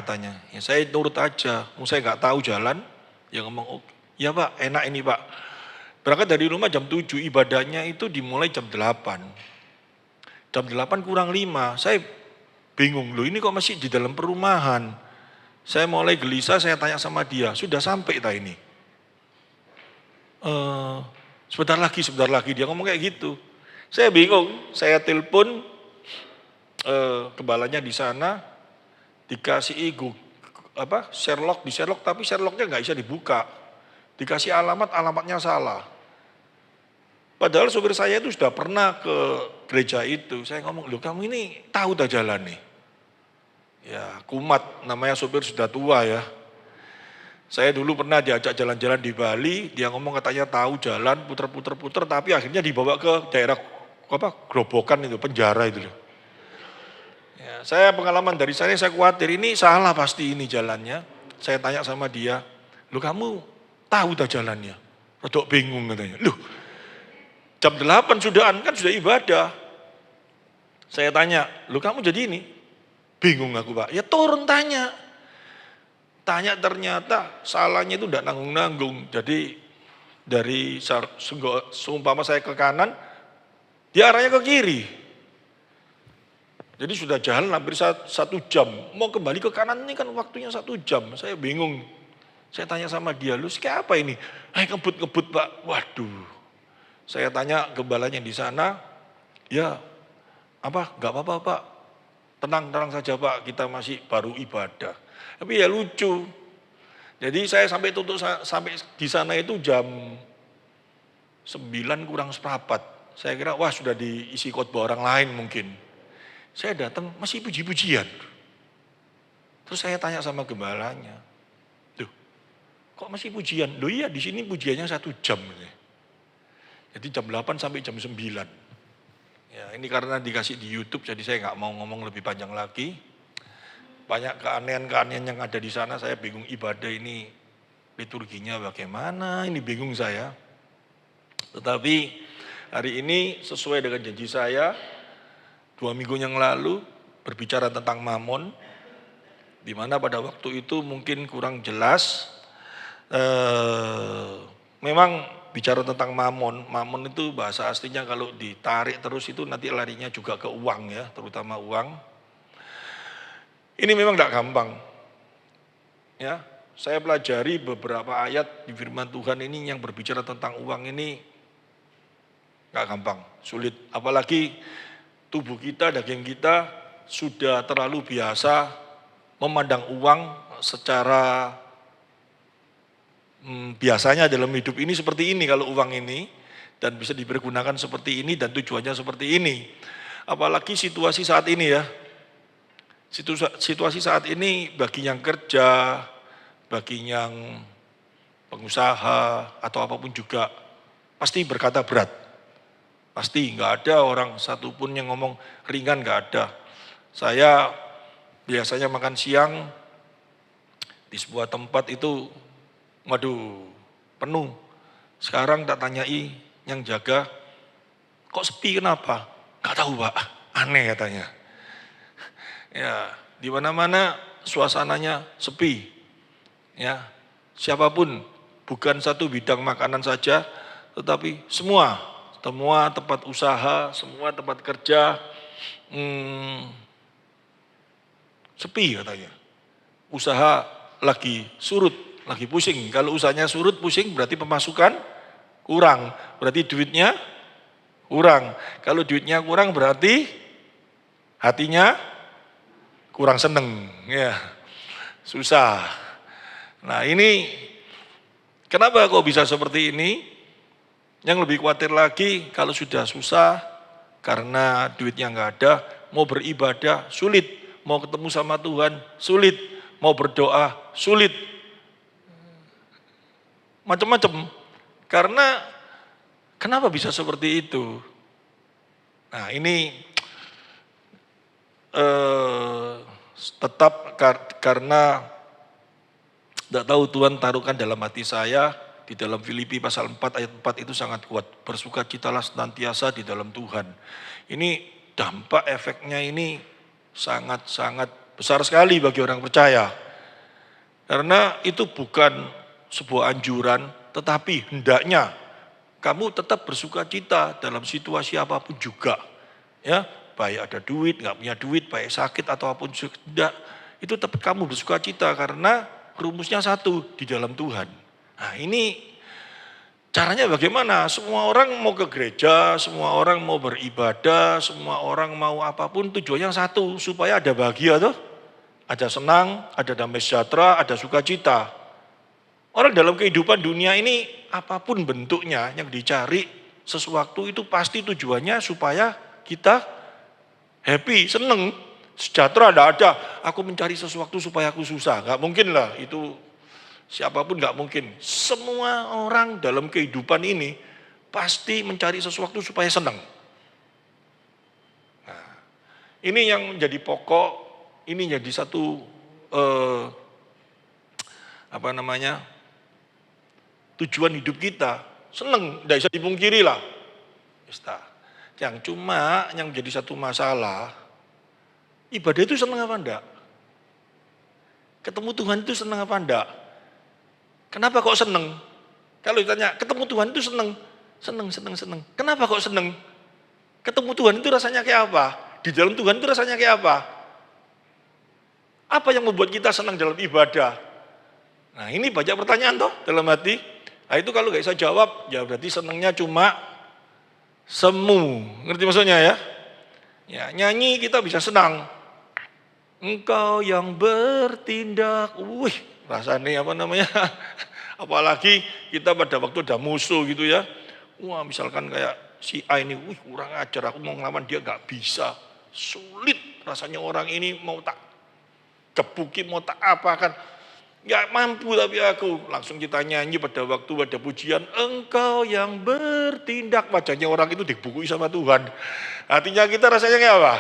katanya. Ya saya nurut aja, saya nggak tahu jalan. Ya ngomong, oh, ya Pak enak ini Pak. Berangkat dari rumah jam 7, ibadahnya itu dimulai jam 8. Jam 8 kurang 5, saya bingung loh ini kok masih di dalam perumahan. Saya mulai gelisah, saya tanya sama dia, sudah sampai tak ini? Sebentar lagi, dia ngomong kayak gitu. Saya bingung, saya telepon gembalanya di sana, dikasih Sherlock, tapi Sherlocknya nggak bisa dibuka. Dikasih alamatnya salah. Padahal sopir saya itu sudah pernah ke gereja itu. Saya ngomong, loh kamu ini tahu tak jalan nih? Ya kumat, namanya sopir sudah tua ya. Saya dulu pernah diajak jalan-jalan di Bali, dia ngomong katanya tahu jalan, puter-puter, tapi akhirnya dibawa ke daerah Grobogan itu, penjara itu loh. Ya, saya pengalaman dari saya khawatir ini salah pasti ini jalannya. Saya tanya sama dia, loh kamu tahu tak jalannya? Rodok bingung katanya. Loh, jam 8 kan sudah ibadah. Saya tanya, lu kamu jadi ini? Bingung aku Pak, ya turun tanya. Tanya ternyata salahnya itu tidak nanggung-nanggung. Jadi dari seumpama saya ke kanan, dia arahnya ke kiri. Jadi sudah jalan hampir 1 jam. Mau kembali ke kanan ini kan waktunya 1 jam. Saya bingung. Saya tanya sama dia, lu kayak apa ini? Ngebut Pak, waduh. Saya tanya gembalanya di sana, ya gak apa-apa Pak, tenang saja Pak, kita masih baru ibadah. Tapi ya lucu, jadi saya sampai di sana itu jam 9 kurang seperempat. Saya kira wah sudah diisi khotbah orang lain mungkin. Saya datang masih puji-pujian. Terus saya tanya sama gembalanya, tuh kok masih pujian? Loh iya di sini pujiannya 1 jam. Jadi jam 8 sampai jam 9. Ya, ini karena dikasih di YouTube, jadi saya nggak mau ngomong lebih panjang lagi. Banyak keanehan-keanehan yang ada di sana, saya bingung ibadah ini, liturginya bagaimana, ini bingung saya. Tetapi hari ini sesuai dengan janji saya, 2 minggu yang lalu berbicara tentang mamon, di mana pada waktu itu mungkin kurang jelas. Memang bicara tentang mamon itu bahasa aslinya kalau ditarik terus itu nanti larinya juga ke uang ya, terutama uang. Ini memang tidak gampang. Ya, saya pelajari beberapa ayat di firman Tuhan ini yang berbicara tentang uang ini nggak gampang, sulit. Apalagi tubuh kita, daging kita sudah terlalu biasa memandang uang secara biasanya dalam hidup ini seperti ini kalau uang ini, dan bisa dipergunakan seperti ini dan tujuannya seperti ini. Apalagi situasi saat ini ya, situasi saat ini bagi yang kerja, bagi yang pengusaha atau apapun juga pasti berkata berat. Pasti nggak ada orang satupun yang ngomong ringan, nggak ada. Saya biasanya makan siang di sebuah tempat itu, waduh, penuh. Sekarang tak tanyai yang jaga, kok sepi kenapa? Gak tahu Pak, aneh katanya. Ya, di mana-mana suasananya sepi. Ya, siapapun, bukan satu bidang makanan saja, tetapi semua tempat usaha, semua tempat kerja, sepi katanya. Usaha lagi surut, lagi pusing. Kalau usahanya surut, pusing berarti pemasukan kurang. Berarti duitnya kurang. Kalau duitnya kurang berarti hatinya kurang seneng. Ya, susah. Nah ini kenapa kok bisa seperti ini? Yang lebih khawatir lagi kalau sudah susah karena duitnya nggak ada, mau beribadah sulit, mau ketemu sama Tuhan sulit, mau berdoa sulit. Macam-macam. Karena kenapa bisa seperti itu? Nah ini tetap karena tidak tahu Tuhan taruhkan dalam hati saya, di dalam Filipi pasal 4 ayat 4 itu sangat kuat. Bersukacitalah senantiasa di dalam Tuhan. Ini dampak efeknya ini sangat-sangat Besar sekali bagi orang percaya. Karena itu bukan sebuah anjuran, tetapi hendaknya kamu tetap bersuka cita dalam situasi apapun juga. Ya, baik ada duit, nggak punya duit, baik sakit atau apapun juga, itu tetap kamu bersuka cita karena rumusnya satu, di dalam Tuhan. Nah ini caranya bagaimana? Semua orang mau ke gereja, semua orang mau beribadah, semua orang mau apapun tujuannya satu, supaya ada bahagia tuh. Ada senang, ada damai sejahtera, ada sukacita. Orang dalam kehidupan dunia ini apapun bentuknya yang dicari sesuatu itu pasti tujuannya supaya kita happy, seneng, sejahtera. Tidak ada aku mencari sesuatu supaya aku susah, nggak mungkin lah itu. Siapapun nggak mungkin. Semua orang dalam kehidupan ini pasti mencari sesuatu supaya senang. Nah, ini yang menjadi pokok, ini jadi satu tujuan hidup kita. Senang, tidak bisa dipungkiri lah. Yang cuma yang jadi satu masalah, ibadah itu senang apa enggak? Ketemu Tuhan itu senang apa enggak? Kenapa kok seneng? Kalau ditanya, ketemu Tuhan itu seneng. Seneng. Kenapa kok seneng? Ketemu Tuhan itu rasanya kayak apa? Di dalam Tuhan itu rasanya kayak apa? Apa yang membuat kita senang dalam ibadah? Nah ini banyak pertanyaan toh dalam hati. Nah itu kalau gak bisa jawab, ya berarti senengnya cuma semu. Ngerti maksudnya ya? Ya nyanyi kita bisa senang. Engkau yang bertindak, rasanya apalagi kita pada waktu ada musuh gitu ya. Wah misalkan kayak si A ini, kurang ajar, aku mau ngelawan dia gak bisa. Sulit rasanya orang ini mau tak gebuki, mau tak apa kan. Gak mampu tapi aku. Langsung kita nyanyi pada waktu ada pujian. Engkau yang bertindak. Wajahnya orang itu dibukui sama Tuhan. Hatinya kita rasanya kayak apa?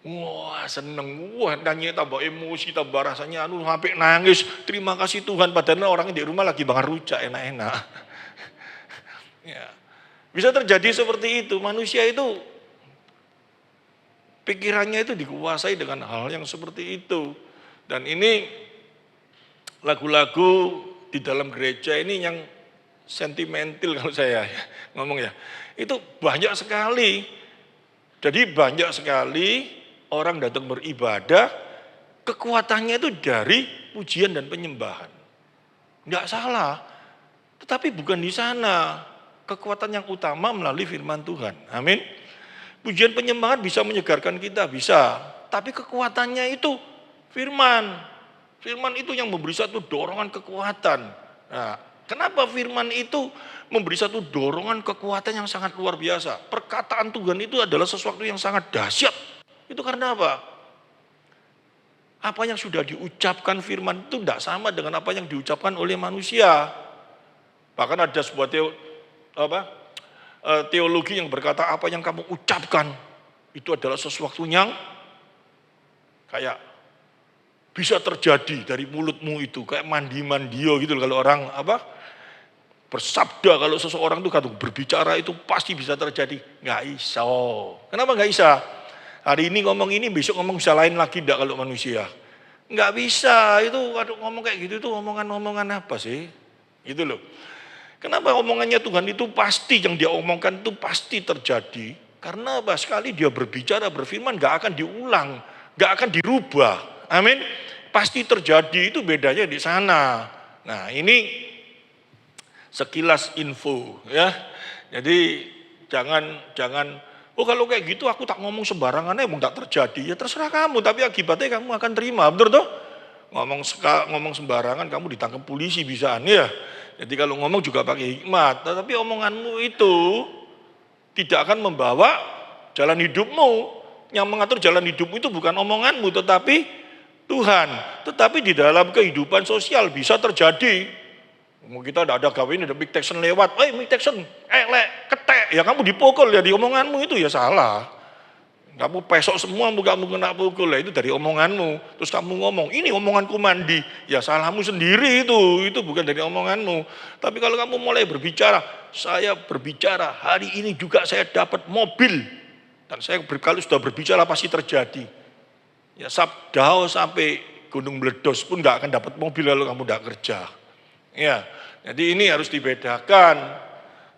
Wah seneng, nyanyi tambah emosi, tambah rasanya sampai nangis. Terima kasih Tuhan, padahal orang di rumah lagi bakar rujak enak-enak. Ya. Bisa terjadi seperti itu, manusia itu pikirannya itu dikuasai dengan hal yang seperti itu. Dan ini lagu-lagu di dalam gereja ini yang sentimental kalau saya ngomong ya. Itu banyak sekali. Jadi banyak sekali orang datang beribadah, kekuatannya itu dari pujian dan penyembahan. Enggak salah, tetapi bukan di sana. Kekuatan yang utama melalui firman Tuhan. Amin. Pujian penyembahan bisa menyegarkan kita, bisa. Tapi kekuatannya itu firman. Firman itu yang memberi satu dorongan kekuatan. Nah, kenapa firman itu memberi satu dorongan kekuatan yang sangat luar biasa? Perkataan Tuhan itu adalah sesuatu yang sangat dahsyat. Itu karena apa? Apa yang sudah diucapkan firman itu tidak sama dengan apa yang diucapkan oleh manusia. Bahkan ada sebuah teologi yang berkata apa yang kamu ucapkan itu adalah sesuatu yang kayak bisa terjadi dari mulutmu itu. Kayak mandi-mandio gitu kalau orang bersabda, kalau seseorang itu kalau berbicara itu pasti bisa terjadi. Nggak bisa. Kenapa nggak bisa? Hari ini ngomong ini, besok ngomong bisa lain lagi enggak kalau manusia. Enggak bisa, itu ngomong kayak gitu itu omongan-omongan apa sih? Gitu loh. Kenapa omongannya Tuhan itu pasti, yang dia omongkan itu pasti terjadi. Karena apa? Sekali dia berbicara, berfirman enggak akan diulang, enggak akan dirubah. Amin. Pasti terjadi, itu bedanya di sana. Nah ini sekilas info ya. Jadi jangan kalau kayak gitu aku tak ngomong sembarangan emang tak terjadi. Ya terserah kamu, tapi akibatnya kamu akan terima. Betul toh? Ngomong sembarangan kamu ditangkap polisi bisaan ya. Jadi kalau ngomong juga pakai hikmat. Tapi omonganmu itu tidak akan membawa jalan hidupmu. Yang mengatur jalan hidupmu itu bukan omonganmu, tetapi Tuhan. Tetapi di dalam kehidupan sosial bisa terjadi. Kita tidak ada gawe ini, ada Mike Tyson lewat. Mike Tyson, ketek. Ya kamu dipukul ya, di omonganmu itu ya salah. Kamu pesok semua, kamu kena pukul. Ya, itu dari omonganmu. Terus kamu ngomong, ini omonganku mandi. Ya salahmu sendiri itu bukan dari omonganmu. Tapi kalau kamu mulai berbicara, saya berbicara, hari ini juga saya dapat mobil. Dan saya kalau sudah berbicara pasti terjadi. Ya Sabdao sampai Gunung Meledos pun nggak akan dapat mobil kalau kamu nggak kerja. Ya, jadi ini harus dibedakan.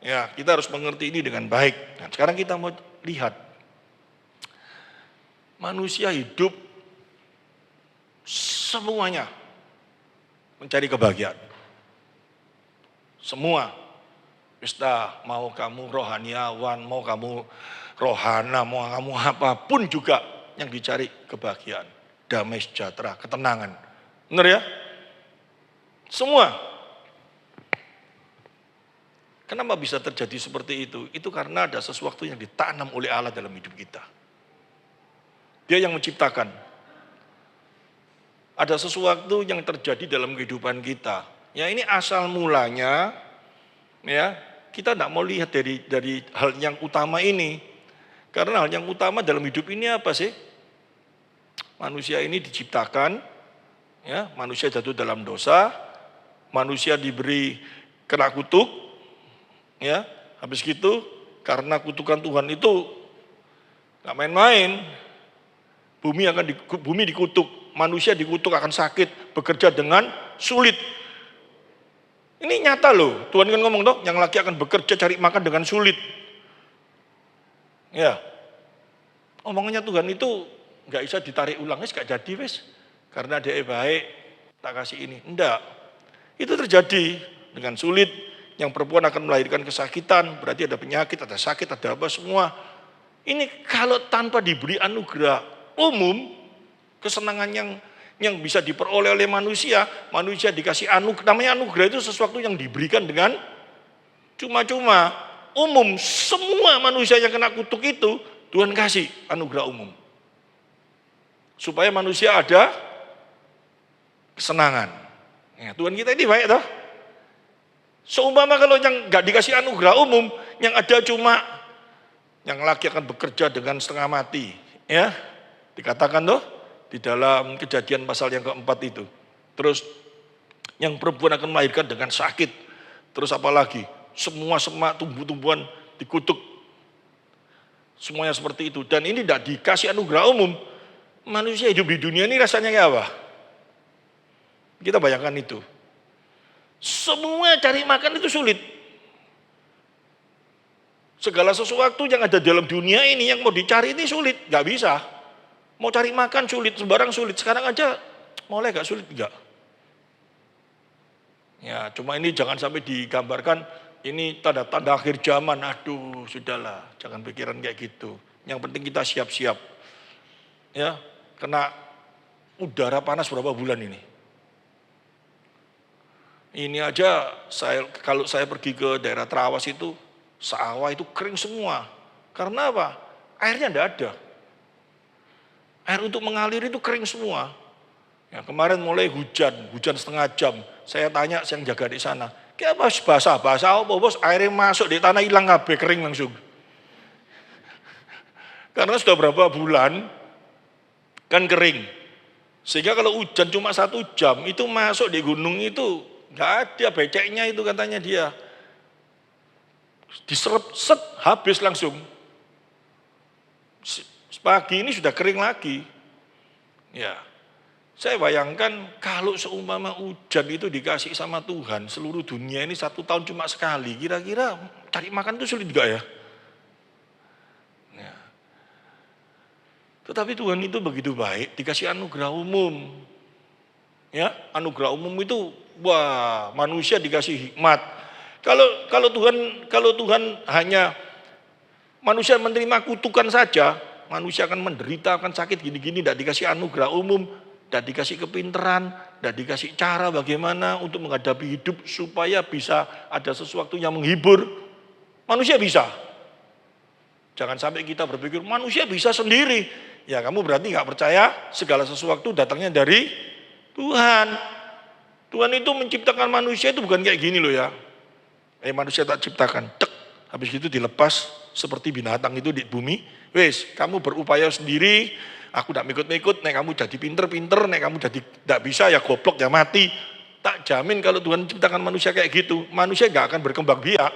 Ya, kita harus mengerti ini dengan baik. Nah, sekarang kita mau lihat manusia hidup semuanya mencari kebahagiaan. Semua. Pesta, mau kamu rohaniawan, mau kamu rohana, mau kamu apapun juga yang dicari kebahagiaan, damai sejahtera, ketenangan. Benar ya? Semua. Kenapa bisa terjadi seperti itu? Itu karena ada sesuatu yang ditanam oleh Allah dalam hidup kita. Dia yang menciptakan. Ada sesuatu yang terjadi dalam kehidupan kita. Ya ini asal mulanya, ya kita tidak mau lihat dari hal yang utama ini. Karena hal yang utama dalam hidup ini apa sih? Manusia ini diciptakan, ya manusia jatuh dalam dosa, manusia diberi kena kutuk, ya habis gitu karena kutukan Tuhan itu nggak main-main, bumi dikutuk, manusia dikutuk akan sakit, bekerja dengan sulit. Ini nyata loh, Tuhan kan ngomong toh, yang laki akan bekerja cari makan dengan sulit. Ya, omongannya Tuhan itu nggak bisa ditarik ulang, nggak jadi wes, karena dia baik, tak kasih ini, enggak. Itu terjadi dengan sulit, yang perempuan akan melahirkan kesakitan, berarti ada penyakit, ada sakit, ada apa semua. Ini kalau tanpa diberi anugerah umum, kesenangan yang bisa diperoleh oleh manusia dikasih anugerah, namanya anugerah itu sesuatu yang diberikan dengan cuma-cuma, umum, semua manusia yang kena kutuk itu, Tuhan kasih anugerah umum. Supaya manusia ada kesenangan. Ya, Tuhan kita ini baik toh. Seumpama kalau yang gak dikasih anugerah umum, yang ada cuma yang laki akan bekerja dengan setengah mati. Ya, dikatakan toh, di dalam Kejadian pasal yang keempat itu. Terus yang perempuan akan melahirkan dengan sakit. Terus apa lagi? Semua semak tumbuh-tumbuhan dikutuk. Semuanya seperti itu. Dan ini tidak dikasih anugerah umum. Manusia hidup di dunia ini rasanya kayak apa? Kita bayangkan itu. Semua cari makan itu sulit. Segala sesuatu yang ada dalam dunia ini yang mau dicari ini sulit. Gak bisa. Mau cari makan sulit, sembarang sulit. Sekarang aja mulai gak sulit, enggak. Ya, cuma ini jangan sampai digambarkan ini tanda-tanda akhir zaman. Aduh, sudahlah, jangan pikiran kayak gitu. Yang penting kita siap-siap. Ya, kena udara panas berapa bulan ini. Ini aja kalau saya pergi ke daerah Trawas itu, sawah itu kering semua. Karena apa? Airnya enggak ada. Air untuk mengalir itu kering semua. Ya, kemarin mulai hujan setengah jam. Saya tanya yang jaga di sana, kayak apa basah apa bos, airnya masuk di tanah hilang kabeh, kering langsung. Karena sudah berapa bulan kan kering. Sehingga kalau hujan cuma 1 jam itu masuk di gunung itu nggak ada beceknya itu katanya dia. Diserap set habis langsung. Pagi ini sudah kering lagi. Ya, saya bayangkan kalau seumpama hujan itu dikasih sama Tuhan, seluruh dunia ini 1 tahun cuma sekali, kira-kira cari makan itu sulit gak ya? Ya. Tetapi Tuhan itu begitu baik, dikasih anugerah umum. Ya, anugerah umum itu, wah, manusia dikasih hikmat. Kalau Tuhan hanya manusia menerima kutukan saja, manusia akan menderita, akan sakit gini-gini, tidak dikasih anugerah umum, tidak dikasih kepintaran, tidak dikasih cara bagaimana untuk menghadapi hidup supaya bisa ada sesuatu yang menghibur. Manusia bisa. Jangan sampai kita berpikir manusia bisa sendiri. Ya kamu berarti nggak percaya segala sesuatu datangnya dari Tuhan. Tuhan itu menciptakan manusia itu bukan kayak gini loh ya. Manusia tak ciptakan, cek, habis itu dilepas seperti binatang itu di bumi. Wes, kamu berupaya sendiri, aku tidak mikut-mikut, nek kamu jadi pinter-pinter, nek kamu jadi tidak bisa ya goblok ya mati. Tak jamin kalau Tuhan ciptakan manusia kayak gitu, manusia nggak akan berkembang biak.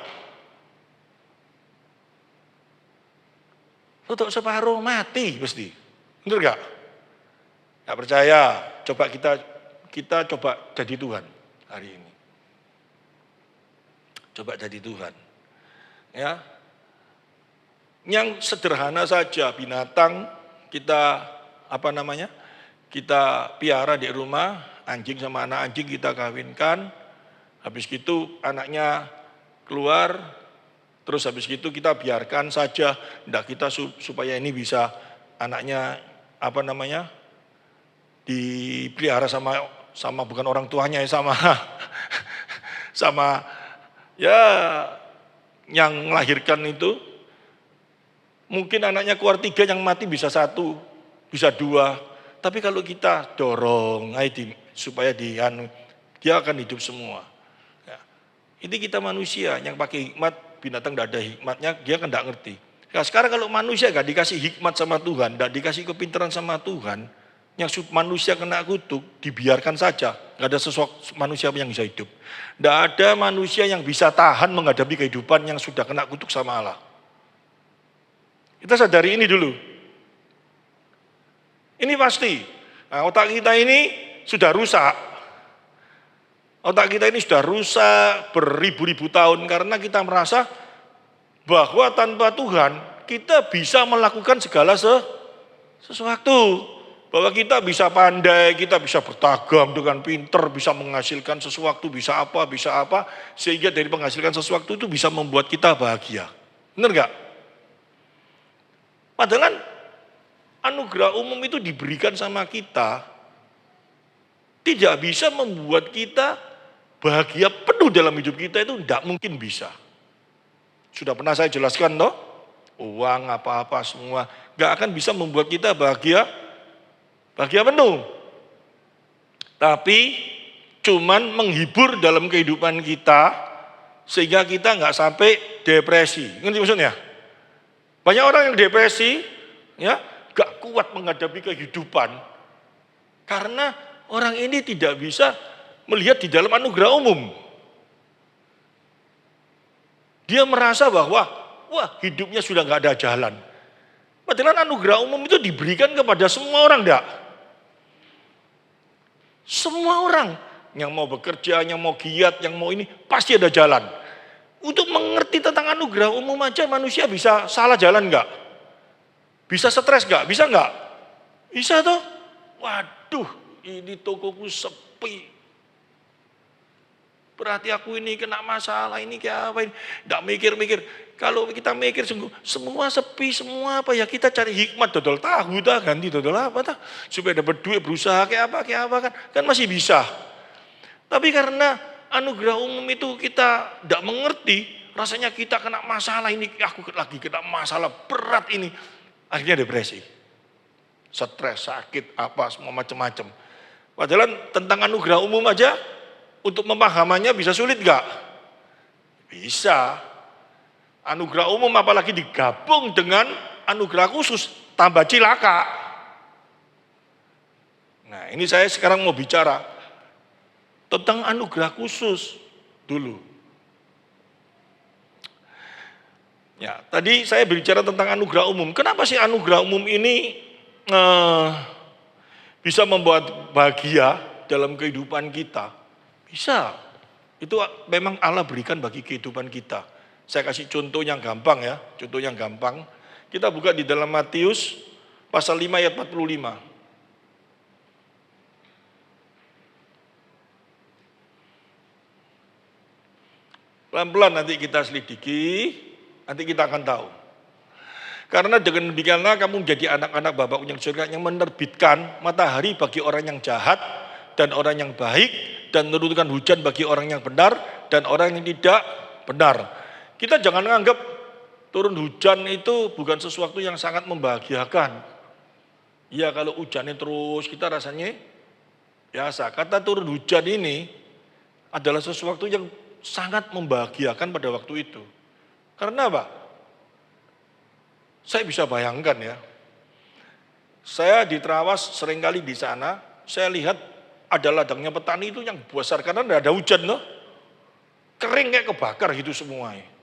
Untuk separuh mati pasti, bener gak? Nggak percaya, coba kita coba jadi Tuhan hari ini. Coba jadi Tuhan. Ya. Yang sederhana saja, binatang kita kita piara di rumah, anjing sama anak anjing kita kawinkan, habis gitu anaknya keluar, terus habis gitu kita biarkan saja, enggak kita supaya ini bisa anaknya dipelihara sama bukan orang tuanya ya, sama ya yang melahirkan itu. Mungkin anaknya keluar 3, yang mati bisa 1, bisa 2. Tapi kalau kita dorong, supaya dia akan hidup semua. Ya. Ini kita manusia yang pakai hikmat, binatang tidak ada hikmatnya, dia kan tidak ngerti. Nah, sekarang kalau manusia gak dikasih hikmat sama Tuhan, tidak dikasih kepintaran sama Tuhan, yang manusia kena kutuk, dibiarkan saja. Gak ada manusia yang bisa hidup. Tidak ada manusia yang bisa tahan menghadapi kehidupan yang sudah kena kutuk sama Allah. Kita sadari ini dulu. Ini pasti. Nah, otak kita ini sudah rusak. Otak kita ini sudah rusak beribu-ribu tahun karena kita merasa bahwa tanpa Tuhan kita bisa melakukan segala sesuatu. Bahwa kita bisa pandai, kita bisa bertagam dengan pinter, bisa menghasilkan sesuatu, bisa apa. Sehingga dari menghasilkan sesuatu itu bisa membuat kita bahagia. Benar gak? Padahal anugerah umum itu diberikan sama kita, tidak bisa membuat kita bahagia penuh dalam hidup kita, itu tidak mungkin bisa. Sudah pernah saya jelaskan toh, uang apa-apa semua, gak akan bisa membuat kita bahagia penuh. Tapi cuman menghibur dalam kehidupan kita, sehingga kita gak sampai depresi. Ngerti maksudnya? Banyak orang yang depresi, ya, gak kuat menghadapi kehidupan karena orang ini tidak bisa melihat di dalam anugerah umum. Dia merasa bahwa, wah, hidupnya sudah gak ada jalan. Padahal anugerah umum itu diberikan kepada semua orang, enggak? Semua orang yang mau bekerja, yang mau giat, yang mau ini, pasti ada jalan. Untuk mengerti tentang anugerah umum aja manusia bisa salah jalan enggak? Bisa stres enggak? Bisa enggak? Bisa toh? Waduh, ini tokoku sepi. Berarti aku ini kena masalah, ini kayak apa ini? Enggak mikir-mikir. Kalau kita mikir semua sepi, semua apa ya, kita cari hikmat, dodol tahu dah, ganti dodol apa dah, supaya dapat duit, berusaha kayak apa kan masih bisa. Tapi karena anugerah umum itu kita tidak mengerti, rasanya kita kena masalah ini, aku lagi kena masalah berat ini, akhirnya depresi, stres, sakit, apa semua macam-macam. Padahal tentang anugerah umum aja, untuk memahamannya bisa sulit gak? Bisa. Anugerah umum apalagi digabung dengan anugerah khusus, tambah cilaka. Nah, ini saya sekarang mau bicara tentang anugerah khusus dulu. Ya, tadi saya berbicara tentang anugerah umum. Kenapa sih anugerah umum ini bisa membuat bahagia dalam kehidupan kita? Bisa. Itu memang Allah berikan bagi kehidupan kita. Saya kasih contoh yang gampang ya, contoh yang gampang. Kita buka di dalam Matius pasal 5 ayat 45. Pelan-pelan nanti kita selidiki, nanti kita akan tahu. Karena dengan demikianlah kamu menjadi anak-anak Bapa-Mu yang surga yang menerbitkan matahari bagi orang yang jahat dan orang yang baik, dan menurunkan hujan bagi orang yang benar dan orang yang tidak benar. Kita jangan menganggap turun hujan itu bukan sesuatu yang sangat membahagiakan. Ya kalau hujannya terus kita rasanya biasa. Kata turun hujan ini adalah sesuatu yang sangat membahagiakan pada waktu itu. Karena apa? Saya bisa bayangkan ya. Saya di Trawas seringkali di sana, saya lihat ada ladangnya petani itu yang besar karena tidak ada hujan loh. Kering kayak kebakar gitu semuanya.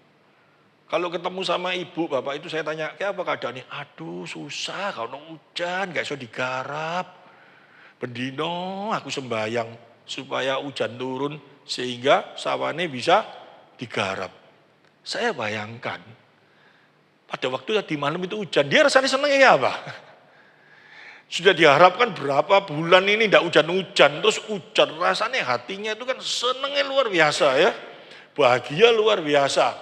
Kalau ketemu sama ibu, bapak itu saya tanya, kayak apa keadaannya? Aduh susah, kalau hujan, gak bisa digarap. bendino aku sembayang supaya hujan turun sehingga sawane bisa digarap. Saya bayangkan pada waktu di malam itu hujan, dia rasanya senangnya apa? Sudah diharapkan berapa bulan ini tidak hujan-hujan, terus hujan, rasanya hatinya itu kan senangnya luar biasa ya. Bahagia luar biasa.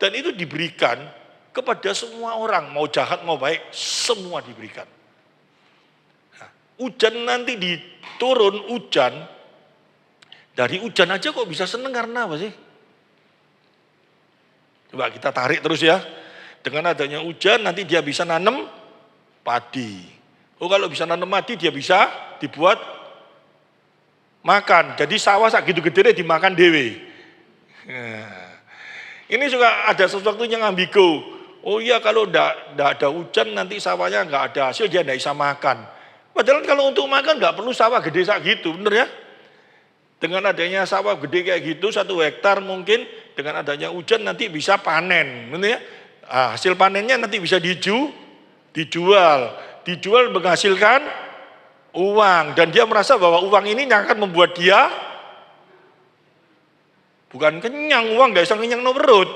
Dan itu diberikan kepada semua orang, mau jahat mau baik, semua diberikan. Nah, hujan nanti diturun hujan, dari hujan aja kok bisa senang karena apa sih? Coba kita tarik terus ya. Dengan adanya hujan nanti dia bisa nanam padi. Oh kalau bisa nanam padi dia bisa dibuat makan. Jadi sawah sak gitu gede dimakan dewe. Nah, ini juga ada sesuatu yang ambigu. Oh iya kalau enggak ada hujan nanti sawahnya enggak ada hasil dia enggak bisa makan. Padahal kalau untuk makan enggak perlu sawah gede sak gitu, bener ya? Dengan adanya sawah gede kayak gitu 1 hektar mungkin dengan adanya hujan nanti bisa panen, bener ya? Nah, hasil panennya nanti bisa dijual menghasilkan uang dan dia merasa bahwa uang ini yang akan membuat dia bukan kenyang, uang gak bisa kenyang no perut,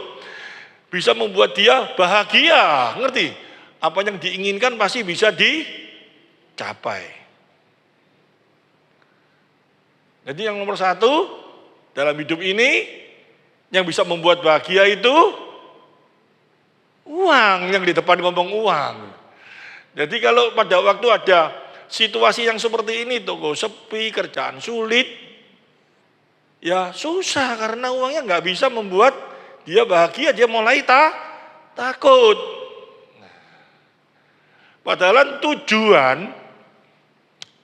bisa membuat dia bahagia, ngerti? Apa yang diinginkan pasti bisa dicapai. Jadi yang nomor 1 dalam hidup ini yang bisa membuat bahagia itu uang, yang di depan ngomong uang. Jadi kalau pada waktu ada situasi yang seperti ini, toko sepi, kerjaan sulit, ya susah karena uangnya nggak bisa membuat dia bahagia, dia mulai takut. Padahal tujuan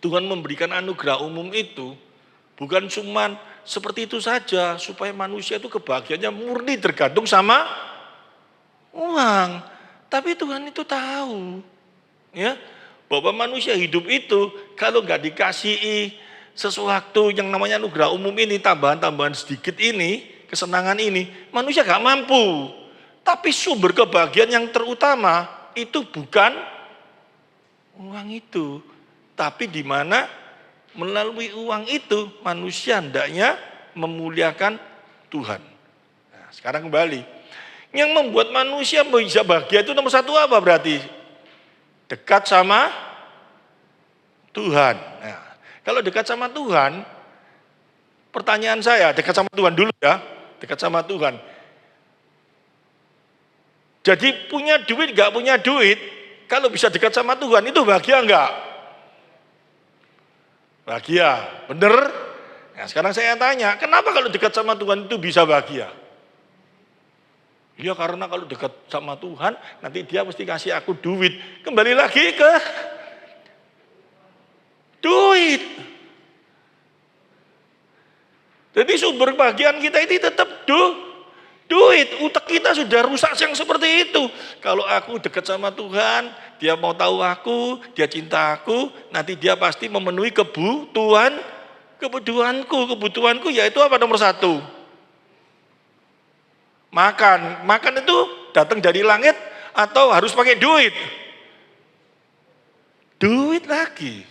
Tuhan memberikan anugerah umum itu bukan cuma seperti itu saja, supaya manusia itu kebahagiaannya murni tergantung sama uang. Tapi Tuhan itu tahu ya bahwa manusia hidup itu kalau nggak dikasih sesuatu yang namanya anugerah umum ini, tambahan-tambahan sedikit ini, kesenangan ini, manusia nggak mampu. Tapi sumber kebahagiaan yang terutama itu bukan uang itu, tapi di mana melalui uang itu manusia hendaknya memuliakan Tuhan. Nah, sekarang kembali, yang membuat manusia bisa bahagia itu nomor 1 apa berarti? Dekat sama Tuhan. Nah, kalau dekat sama Tuhan, pertanyaan saya, dekat sama Tuhan dulu ya, dekat sama Tuhan. Jadi punya duit gak punya duit, kalau bisa dekat sama Tuhan itu bahagia enggak? Bahagia, bener? Nah, sekarang saya tanya, kenapa kalau dekat sama Tuhan itu bisa bahagia? Ya karena kalau dekat sama Tuhan, nanti dia mesti kasih aku duit. Kembali lagi ke duit. Jadi sumber kebahagiaan kita itu tetap duit. Utak kita sudah rusak yang seperti itu. Kalau aku dekat sama Tuhan, dia mau tahu aku, dia cinta aku, nanti dia pasti memenuhi kebutuhanku yaitu apa nomor 1? Makan itu datang dari langit atau harus pakai duit? Duit lagi.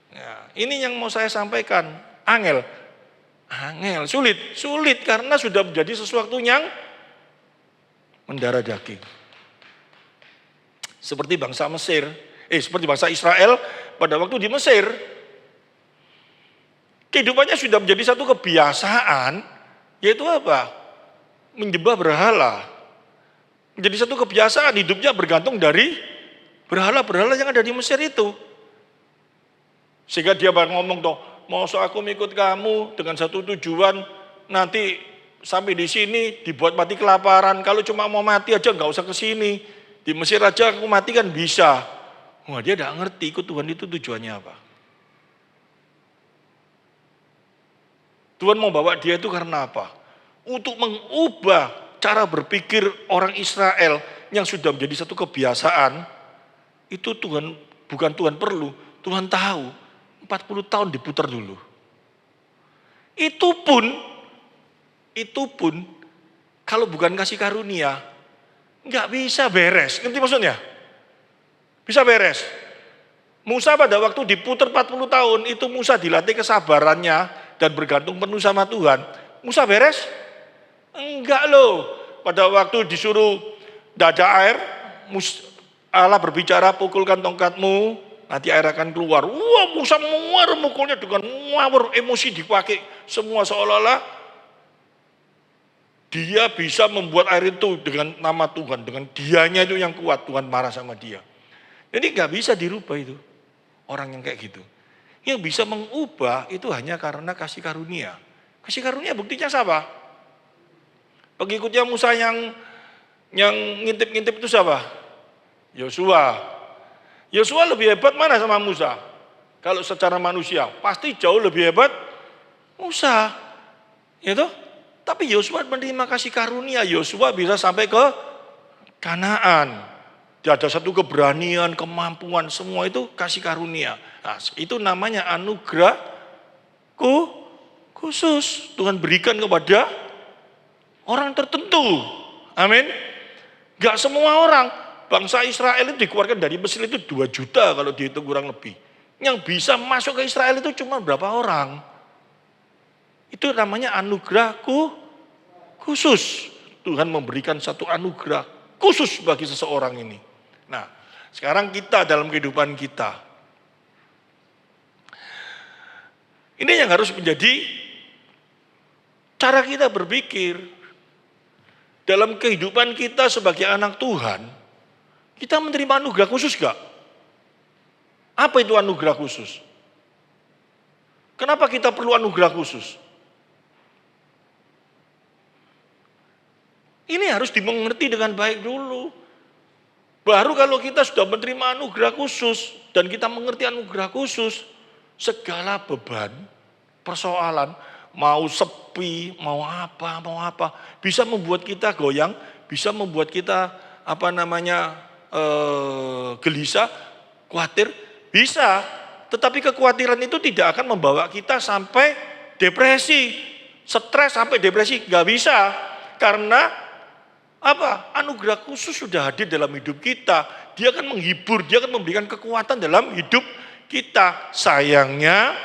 Nah, ini yang mau saya sampaikan. Angel, sulit karena sudah menjadi sesuatu yang mendarah daging. Seperti bangsa seperti bangsa Israel pada waktu di Mesir. Kehidupannya sudah menjadi satu kebiasaan, yaitu apa? Menyembah berhala. Menjadi satu kebiasaan, hidupnya bergantung dari berhala-berhala yang ada di Mesir itu. Sehingga dia ngomong toh, mau aku ikut kamu dengan satu tujuan, nanti sampai di sini dibuat mati kelaparan. Kalau cuma mau mati aja nggak usah ke sini. Di Mesir aja aku mati kan bisa. Wah, dia nggak ngerti ikut Tuhan itu tujuannya apa. Tuhan mau bawa dia itu karena apa? Untuk mengubah cara berpikir orang Israel yang sudah menjadi satu kebiasaan. Itu Tuhan, bukan Tuhan perlu, Tuhan tahu. 40 tahun diputar dulu. Itu pun kalau bukan kasih karunia, nggak bisa beres. Ngerti maksudnya? Bisa beres. Musa pada waktu diputar 40 tahun, itu Musa dilatih kesabarannya dan bergantung penuh sama Tuhan. Musa beres? Enggak loh. Pada waktu disuruh tidak ada air, Allah berbicara, pukulkan tongkatmu, nanti air akan keluar. Wah, Musa mukulnya dengan ngawur, emosi dipakai. Semua seolah-olah dia bisa membuat air itu dengan nama Tuhan, dengan dianya itu yang kuat, Tuhan marah sama dia. Jadi nggak bisa dirubah itu. Orang yang kayak gitu. Yang bisa mengubah itu hanya karena kasih karunia. Kasih karunia buktinya siapa? Pengikutnya Musa yang ngintip-ngintip itu siapa? Yosua. Yosua lebih hebat mana sama Musa? Kalau secara manusia, pasti jauh lebih hebat Musa. Ya toh? Tapi Yosua menerima kasih karunia. Yosua bisa sampai ke Kanaan. Dia ada satu keberanian, kemampuan, semua itu kasih karunia. Nah, itu namanya anugerah khusus. Tuhan berikan kepada orang tertentu. Amin. Gak semua orang. Bangsa Israel itu dikeluarkan dari Mesir itu 2 juta kalau dihitung kurang lebih. Yang bisa masuk ke Israel itu cuma berapa orang. Itu namanya anugerah khusus. Tuhan memberikan satu anugerah khusus bagi seseorang ini. Nah, sekarang kita dalam kehidupan kita. Ini yang harus menjadi cara kita berpikir. Dalam kehidupan kita sebagai anak Tuhan, kita menerima anugerah khusus gak? Apa itu anugerah khusus? Kenapa kita perlu anugerah khusus? Ini harus dimengerti dengan baik dulu. Baru kalau kita sudah menerima anugerah khusus dan kita mengerti anugerah khusus, segala beban, persoalan, mau sepi, mau apa, bisa membuat kita goyang, bisa membuat kita gelisah, khawatir, bisa. Tetapi kekhawatiran itu tidak akan membawa kita sampai depresi, stres sampai depresi, nggak bisa. Karena anugerah khusus sudah hadir dalam hidup kita. Dia akan menghibur, dia akan memberikan kekuatan dalam hidup kita. Sayangnya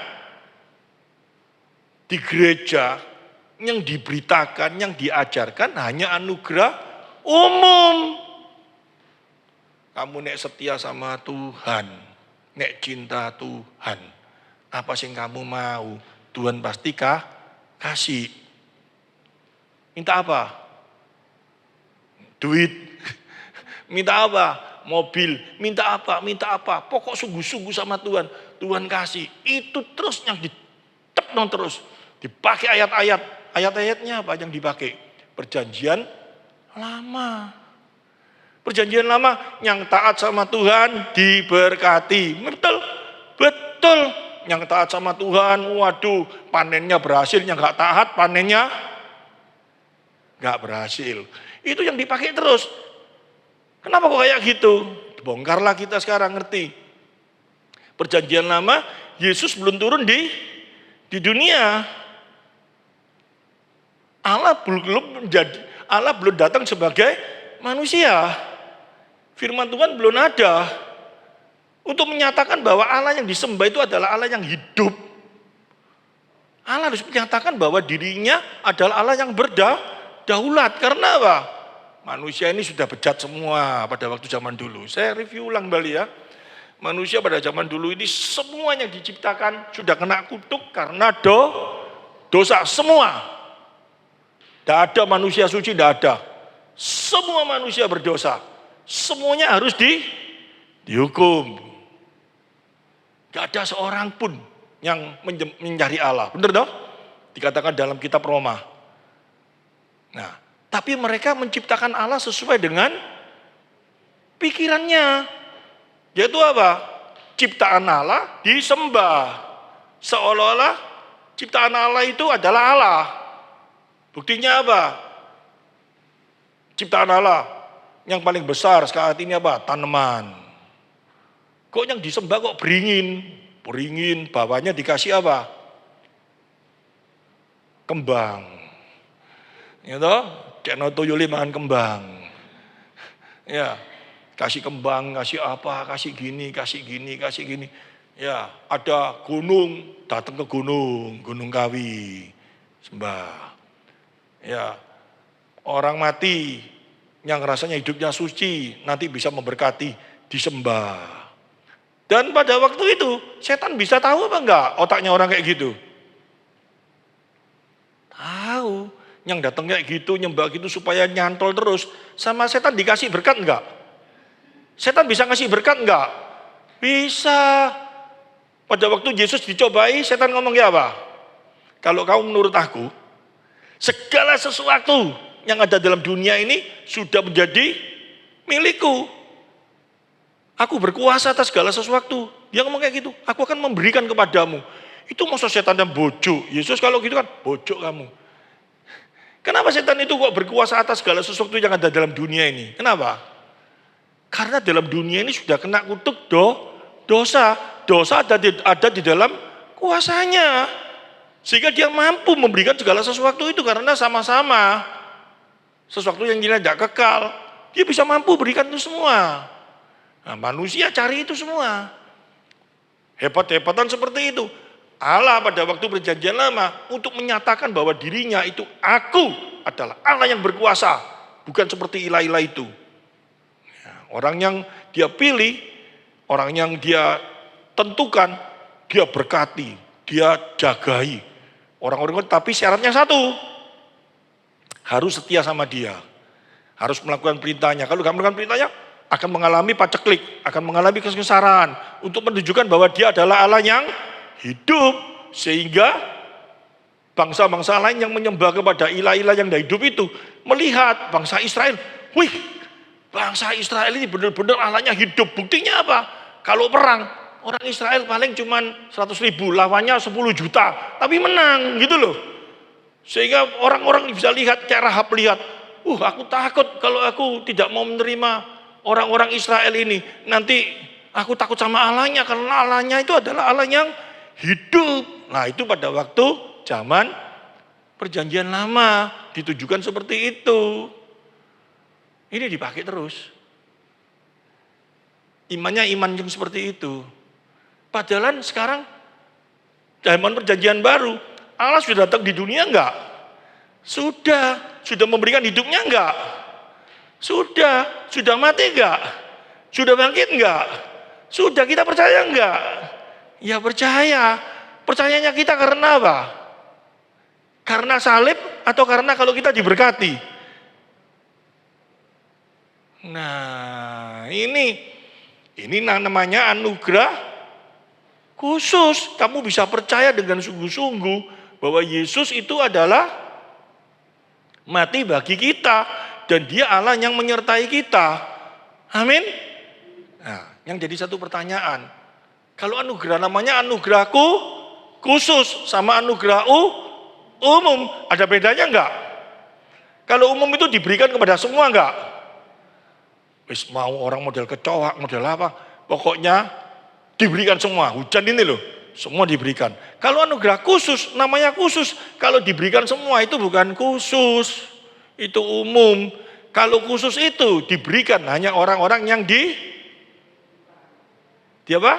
di gereja yang diberitakan, yang diajarkan hanya anugerah umum. Kamu nek setia sama Tuhan, nek cinta Tuhan, apa sih yang kamu mau? Tuhan pasti kasih. Minta apa? Duit. Minta apa? Mobil. Minta apa? Minta apa? Pokok sungguh-sungguh sama Tuhan. Tuhan kasih. Itu terus yang ditepnong terus. Dipakai ayat-ayat. Ayat-ayatnya apa yang dipakai? Perjanjian lama. Perjanjian lama yang taat sama Tuhan diberkati. Betul. Betul. Yang taat sama Tuhan, waduh, panennya berhasil. Yang gak taat, panennya gak berhasil. Itu yang dipakai terus. Kenapa kok kayak gitu? Bongkarlah kita sekarang ngerti. Perjanjian lama, Yesus belum turun di dunia. Allah belum datang sebagai manusia. Firman Tuhan belum ada. Untuk menyatakan bahwa Allah yang disembah itu adalah Allah yang hidup. Allah harus menyatakan bahwa dirinya adalah Allah yang daulat. Karena apa? Manusia ini sudah bejat semua pada waktu zaman dulu. Saya review ulang kembali ya. Manusia pada zaman dulu ini semuanya diciptakan sudah kena kutuk karena dosa semua. Tidak ada manusia suci, tidak ada. Semua manusia berdosa. Semuanya harus dihukum. Tidak ada seorang pun yang mencari Allah. Benar dong? Dikatakan dalam kitab Roma. Nah, tapi mereka menciptakan Allah sesuai dengan pikirannya. Yaitu apa? Ciptaan Allah disembah. Seolah-olah ciptaan Allah itu adalah Allah. Buktinya apa? Ciptaan Allah yang paling besar saat ini apa? Tanaman. Kok yang disembah kok beringin? Beringin, bawahnya dikasih apa? Kembang. Ya toh? Cek no tuyuli makan kembang. Ya. Kasih kembang, kasih apa, kasih gini, kasih gini, kasih gini. Ya, ada gunung, datang ke Gunung Kawi, sembah. Ya, orang mati yang rasanya hidupnya suci, nanti bisa memberkati, disembah. Dan pada waktu itu, setan bisa tahu apa enggak otaknya orang kayak gitu? Tahu, yang datang kayak gitu, nyembah gitu supaya nyantol terus. Sama setan dikasih berkat enggak? Setan bisa ngasih berkat enggak? Bisa. Pada waktu Yesus dicobai, setan ngomong ya apa? Kalau kamu menurut aku, segala sesuatu yang ada dalam dunia ini sudah menjadi milikku. Aku berkuasa atas segala sesuatu. Dia ngomong kayak gitu, aku akan memberikan kepadamu. Itu maksud setan yang bojo. Yesus kalau gitu kan, bojo kamu. Kenapa setan itu kok berkuasa atas segala sesuatu yang ada dalam dunia ini? Kenapa? Karena dalam dunia ini sudah kena kutuk dosa. Dosa ada di dalam kuasanya. Sehingga dia mampu memberikan segala sesuatu itu karena sama-sama. Sesuatu yang tidak kekal. Dia bisa mampu berikan itu semua. Nah, manusia cari itu semua. Hebat-hebatan seperti itu. Allah pada waktu perjanjian lama untuk menyatakan bahwa dirinya itu aku adalah Allah yang berkuasa. Bukan seperti ilah-ilah itu. Orang yang dia pilih, orang yang dia tentukan, dia berkati, dia jagai. Orang-orang tapi syaratnya satu, harus setia sama dia. Harus melakukan perintahnya. Kalau nggak melakukan perintahnya, akan mengalami paceklik, akan mengalami kesengsaraan. Untuk menunjukkan bahwa dia adalah Allah yang hidup. Sehingga bangsa-bangsa lain yang menyembah kepada ilah-ilah yang tidak hidup itu, melihat bangsa Israel, wih, bangsa Israel ini benar-benar Allahnya hidup. Buktinya apa? Kalau perang, orang Israel paling cuma 100.000, lawannya 10 juta. Tapi menang gitu loh. Sehingga orang-orang bisa lihat, kayak Rahab lihat, aku takut kalau aku tidak mau menerima orang-orang Israel ini. Nanti aku takut sama Allahnya, karena Allahnya itu adalah Allah yang hidup. Nah itu pada waktu zaman perjanjian lama ditujukan seperti itu. Ini dipakai terus. Imannya iman yang seperti itu. Padahal sekarang zaman perjanjian baru, Allah sudah datang di dunia enggak? Sudah memberikan hidupnya enggak? Sudah mati enggak? Sudah bangkit enggak? Sudah, kita percaya enggak? Ya percaya. Percayanya kita karena apa? Karena salib atau karena kalau kita diberkati? Nah, ini namanya anugerah khusus. Kamu bisa percaya dengan sungguh-sungguh bahwa Yesus itu adalah mati bagi kita dan Dia Allah yang menyertai kita. Amin. Nah, yang jadi satu pertanyaan, kalau anugerah namanya anugerahku khusus sama anugerah umum, ada bedanya enggak? Kalau umum itu diberikan kepada semua enggak? Wis mau orang model kecoak, model apa, pokoknya diberikan semua. Hujan ini loh, semua diberikan. Kalau anugerah khusus, namanya khusus. Kalau diberikan semua itu bukan khusus, itu umum. Kalau khusus itu diberikan hanya orang-orang yang apa?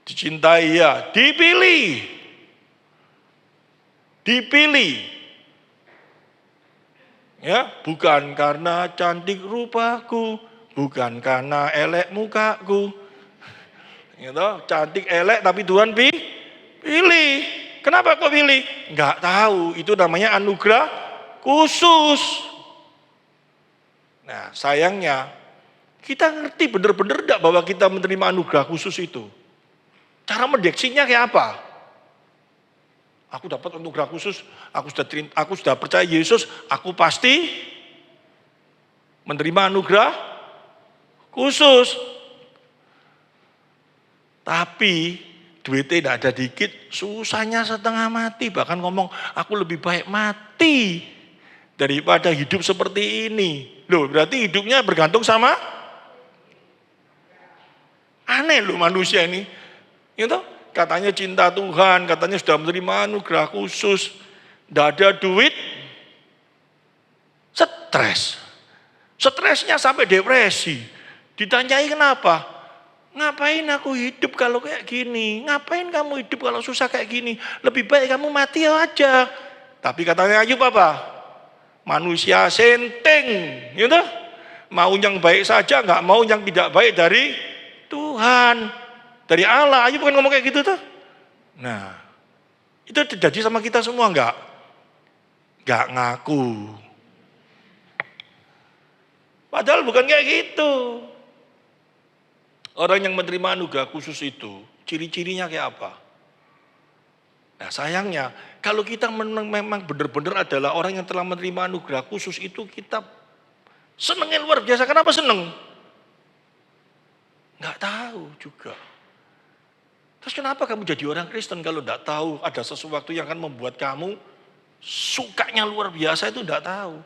Dicintai, ya, dipilih. Ya, bukan karena cantik rupaku, bukan karena elek mukaku. Gitu, cantik elek tapi Tuhan pilih. Kenapa kok pilih? Enggak tahu, itu namanya anugerah khusus. Nah, sayangnya kita ngerti benar-benar enggak bahwa kita menerima anugerah khusus itu. Cara mendeksinya kayak apa? Aku dapat anugerah khusus, aku sudah percaya Yesus, aku pasti menerima anugerah khusus. Tapi duitnya tidak ada dikit, susahnya setengah mati. Bahkan ngomong, aku lebih baik mati daripada hidup seperti ini. Loh, berarti hidupnya bergantung sama? Aneh loh manusia ini. Gitu? Katanya cinta Tuhan, katanya sudah menerima anugerah khusus, tidak ada duit, stres. Stresnya sampai depresi. Ditanyai kenapa? Ngapain aku hidup kalau kayak gini? Ngapain kamu hidup kalau susah kayak gini? Lebih baik kamu mati aja. Tapi katanya Ayub apa? Manusia senting, gitu. Mau yang baik saja, nggak mau yang tidak baik dari Tuhan, dari Allah. Ayub kan ngomong kayak gitu tuh. Nah, itu terjadi sama kita semua nggak? Nggak ngaku. Padahal bukan kayak gitu. Orang yang menerima anugerah khusus itu, ciri-cirinya kayak apa? Nah sayangnya, kalau kita memang benar-benar adalah orang yang telah menerima anugerah khusus itu, kita senengnya luar biasa. Kenapa seneng? Nggak tahu juga. Terus kenapa kamu jadi orang Kristen kalau nggak tahu ada sesuatu yang akan membuat kamu sukanya luar biasa itu nggak tahu.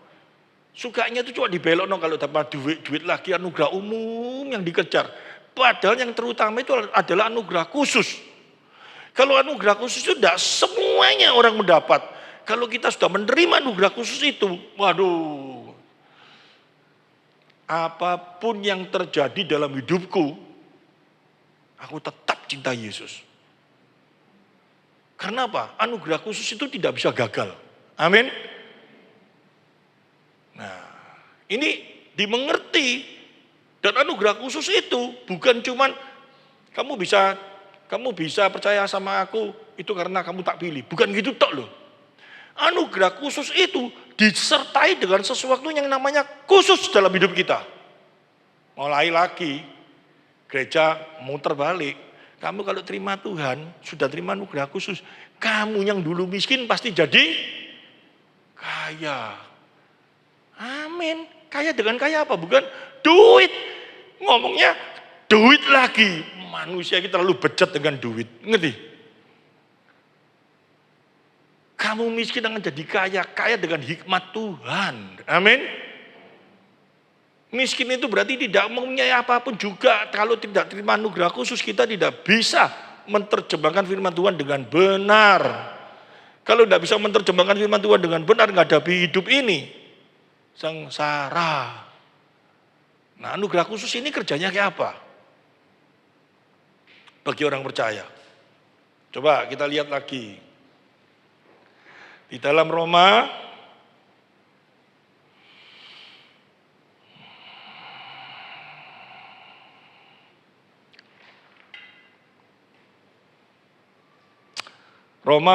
Sukanya itu cuma dibelok kalau dapat duit lagi, anugerah umum yang dikejar. Padahal yang terutama itu adalah anugerah khusus. Kalau anugerah khusus itu tidak semuanya orang mendapat. Kalau kita sudah menerima anugerah khusus itu, waduh. Apapun yang terjadi dalam hidupku, aku tetap cinta Yesus. Karena apa? Anugerah khusus itu tidak bisa gagal. Amin. Nah, ini dimengerti. Dan anugerah khusus itu bukan cuman kamu bisa percaya sama aku itu karena kamu tak pilih. Bukan gitu tok loh. Anugerah khusus itu disertai dengan sesuatu yang namanya khusus dalam hidup kita. Mulai lagi gereja muter balik. Kamu kalau terima Tuhan, sudah terima anugerah khusus. Kamu yang dulu miskin pasti jadi kaya. Amin. Kaya dengan kaya apa? Bukan duit. Ngomongnya duit lagi. Manusia kita terlalu bejat dengan duit. Ngerti? Kamu miskin akan jadi kaya. Kaya dengan hikmat Tuhan. Amin. Miskin itu berarti tidak mempunyai apapun juga. Kalau tidak terima anugerah khusus, kita tidak bisa menerjemahkan firman Tuhan dengan benar. Kalau tidak bisa menerjemahkan firman Tuhan dengan benar, menghadapi hidup ini, sengsara. Nah, anugerah khusus ini kerjanya kayak apa? Bagi orang percaya. Coba kita lihat lagi. Di dalam Roma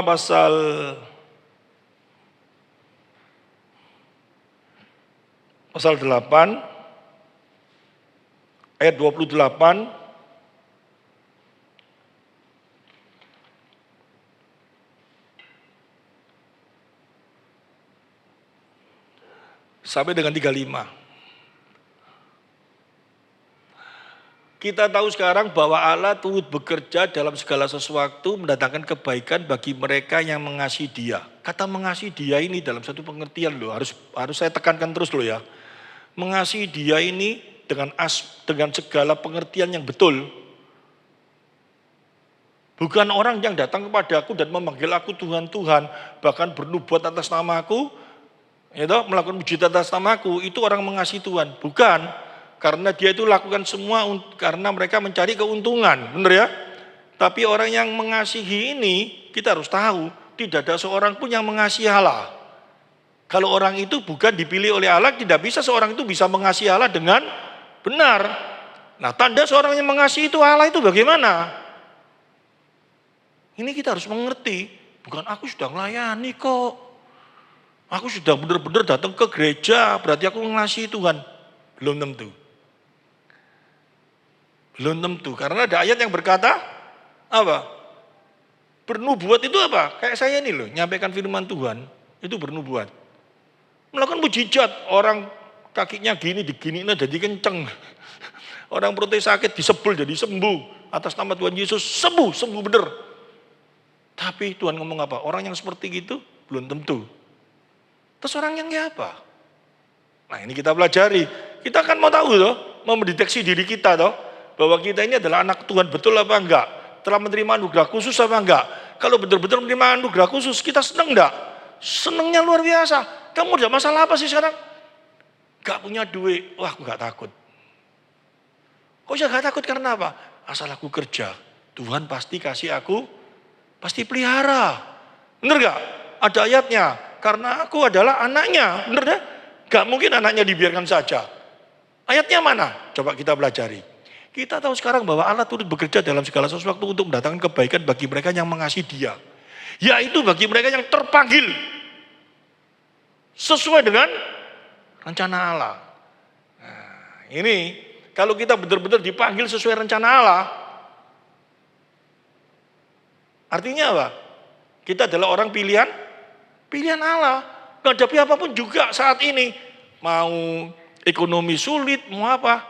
pasal 8 ayat 28 sampai dengan 35. Kita tahu sekarang bahwa Allah turut bekerja dalam segala sesuatu mendatangkan kebaikan bagi mereka yang mengasihi Dia. Kata mengasihi Dia ini dalam satu pengertian loh, harus saya tekankan terus loh ya. Mengasihi Dia ini dengan segala pengertian yang betul. Bukan orang yang datang kepada aku dan memanggil aku Tuhan, Tuhan, bahkan bernubuat atas namaku, melakukan mujizat atas namaku, itu orang mengasihi Tuhan. Bukan, karena dia itu lakukan semua karena mereka mencari keuntungan, benar ya? Tapi orang yang mengasihi ini, kita harus tahu, tidak ada seorang pun yang mengasihi Allah. Kalau orang itu bukan dipilih oleh Allah, tidak bisa seorang itu bisa mengasihi Allah dengan benar. Nah, tanda seorang yang mengasihi itu Allah itu bagaimana? Ini kita harus mengerti, bukan aku sudah melayani kok. Aku sudah benar-benar datang ke gereja, berarti aku mengasihi Tuhan. Belum tentu. Belum tentu, karena ada ayat yang berkata, apa? Bernubuat itu apa? Kayak saya ini loh, nyampaikan firman Tuhan, itu bernubuat. Melakukan mujizat, orang kakinya gini, diginiin jadi kenceng. Orang perutnya sakit, disebul jadi sembuh. Atas nama Tuhan Yesus, sembuh benar. Tapi Tuhan ngomong apa? Orang yang seperti itu, belum tentu. Terus orang yang kayak apa? Nah ini kita pelajari. Kita kan mau tahu loh, mau mendeteksi diri kita toh, bahwa kita ini adalah anak Tuhan betul apa enggak? Telah menerima anugerah khusus apa enggak? Kalau betul-betul menerima anugerah khusus, kita senang enggak? Senangnya luar biasa. Kamu ada masalah apa sih sekarang? gak punya duit. Wah, aku gak takut. Kok bisa gak takut karena apa? Asal aku kerja, Tuhan pasti kasih aku, pasti pelihara. Bener gak? Ada ayatnya. Karena aku adalah anaknya. Bener gak? Gak mungkin anaknya dibiarkan saja. Ayatnya mana? Coba kita pelajari. Kita tahu sekarang bahwa Allah turut bekerja dalam segala sesuatu untuk mendatangkan kebaikan bagi mereka yang mengasihi Dia. Yaitu bagi mereka yang terpanggil sesuai dengan rencana Allah. Nah, ini kalau kita benar-benar dipanggil sesuai rencana Allah, artinya apa? Kita adalah orang pilihan Allah. Menghadapi apapun juga saat ini, mau ekonomi sulit, mau apa,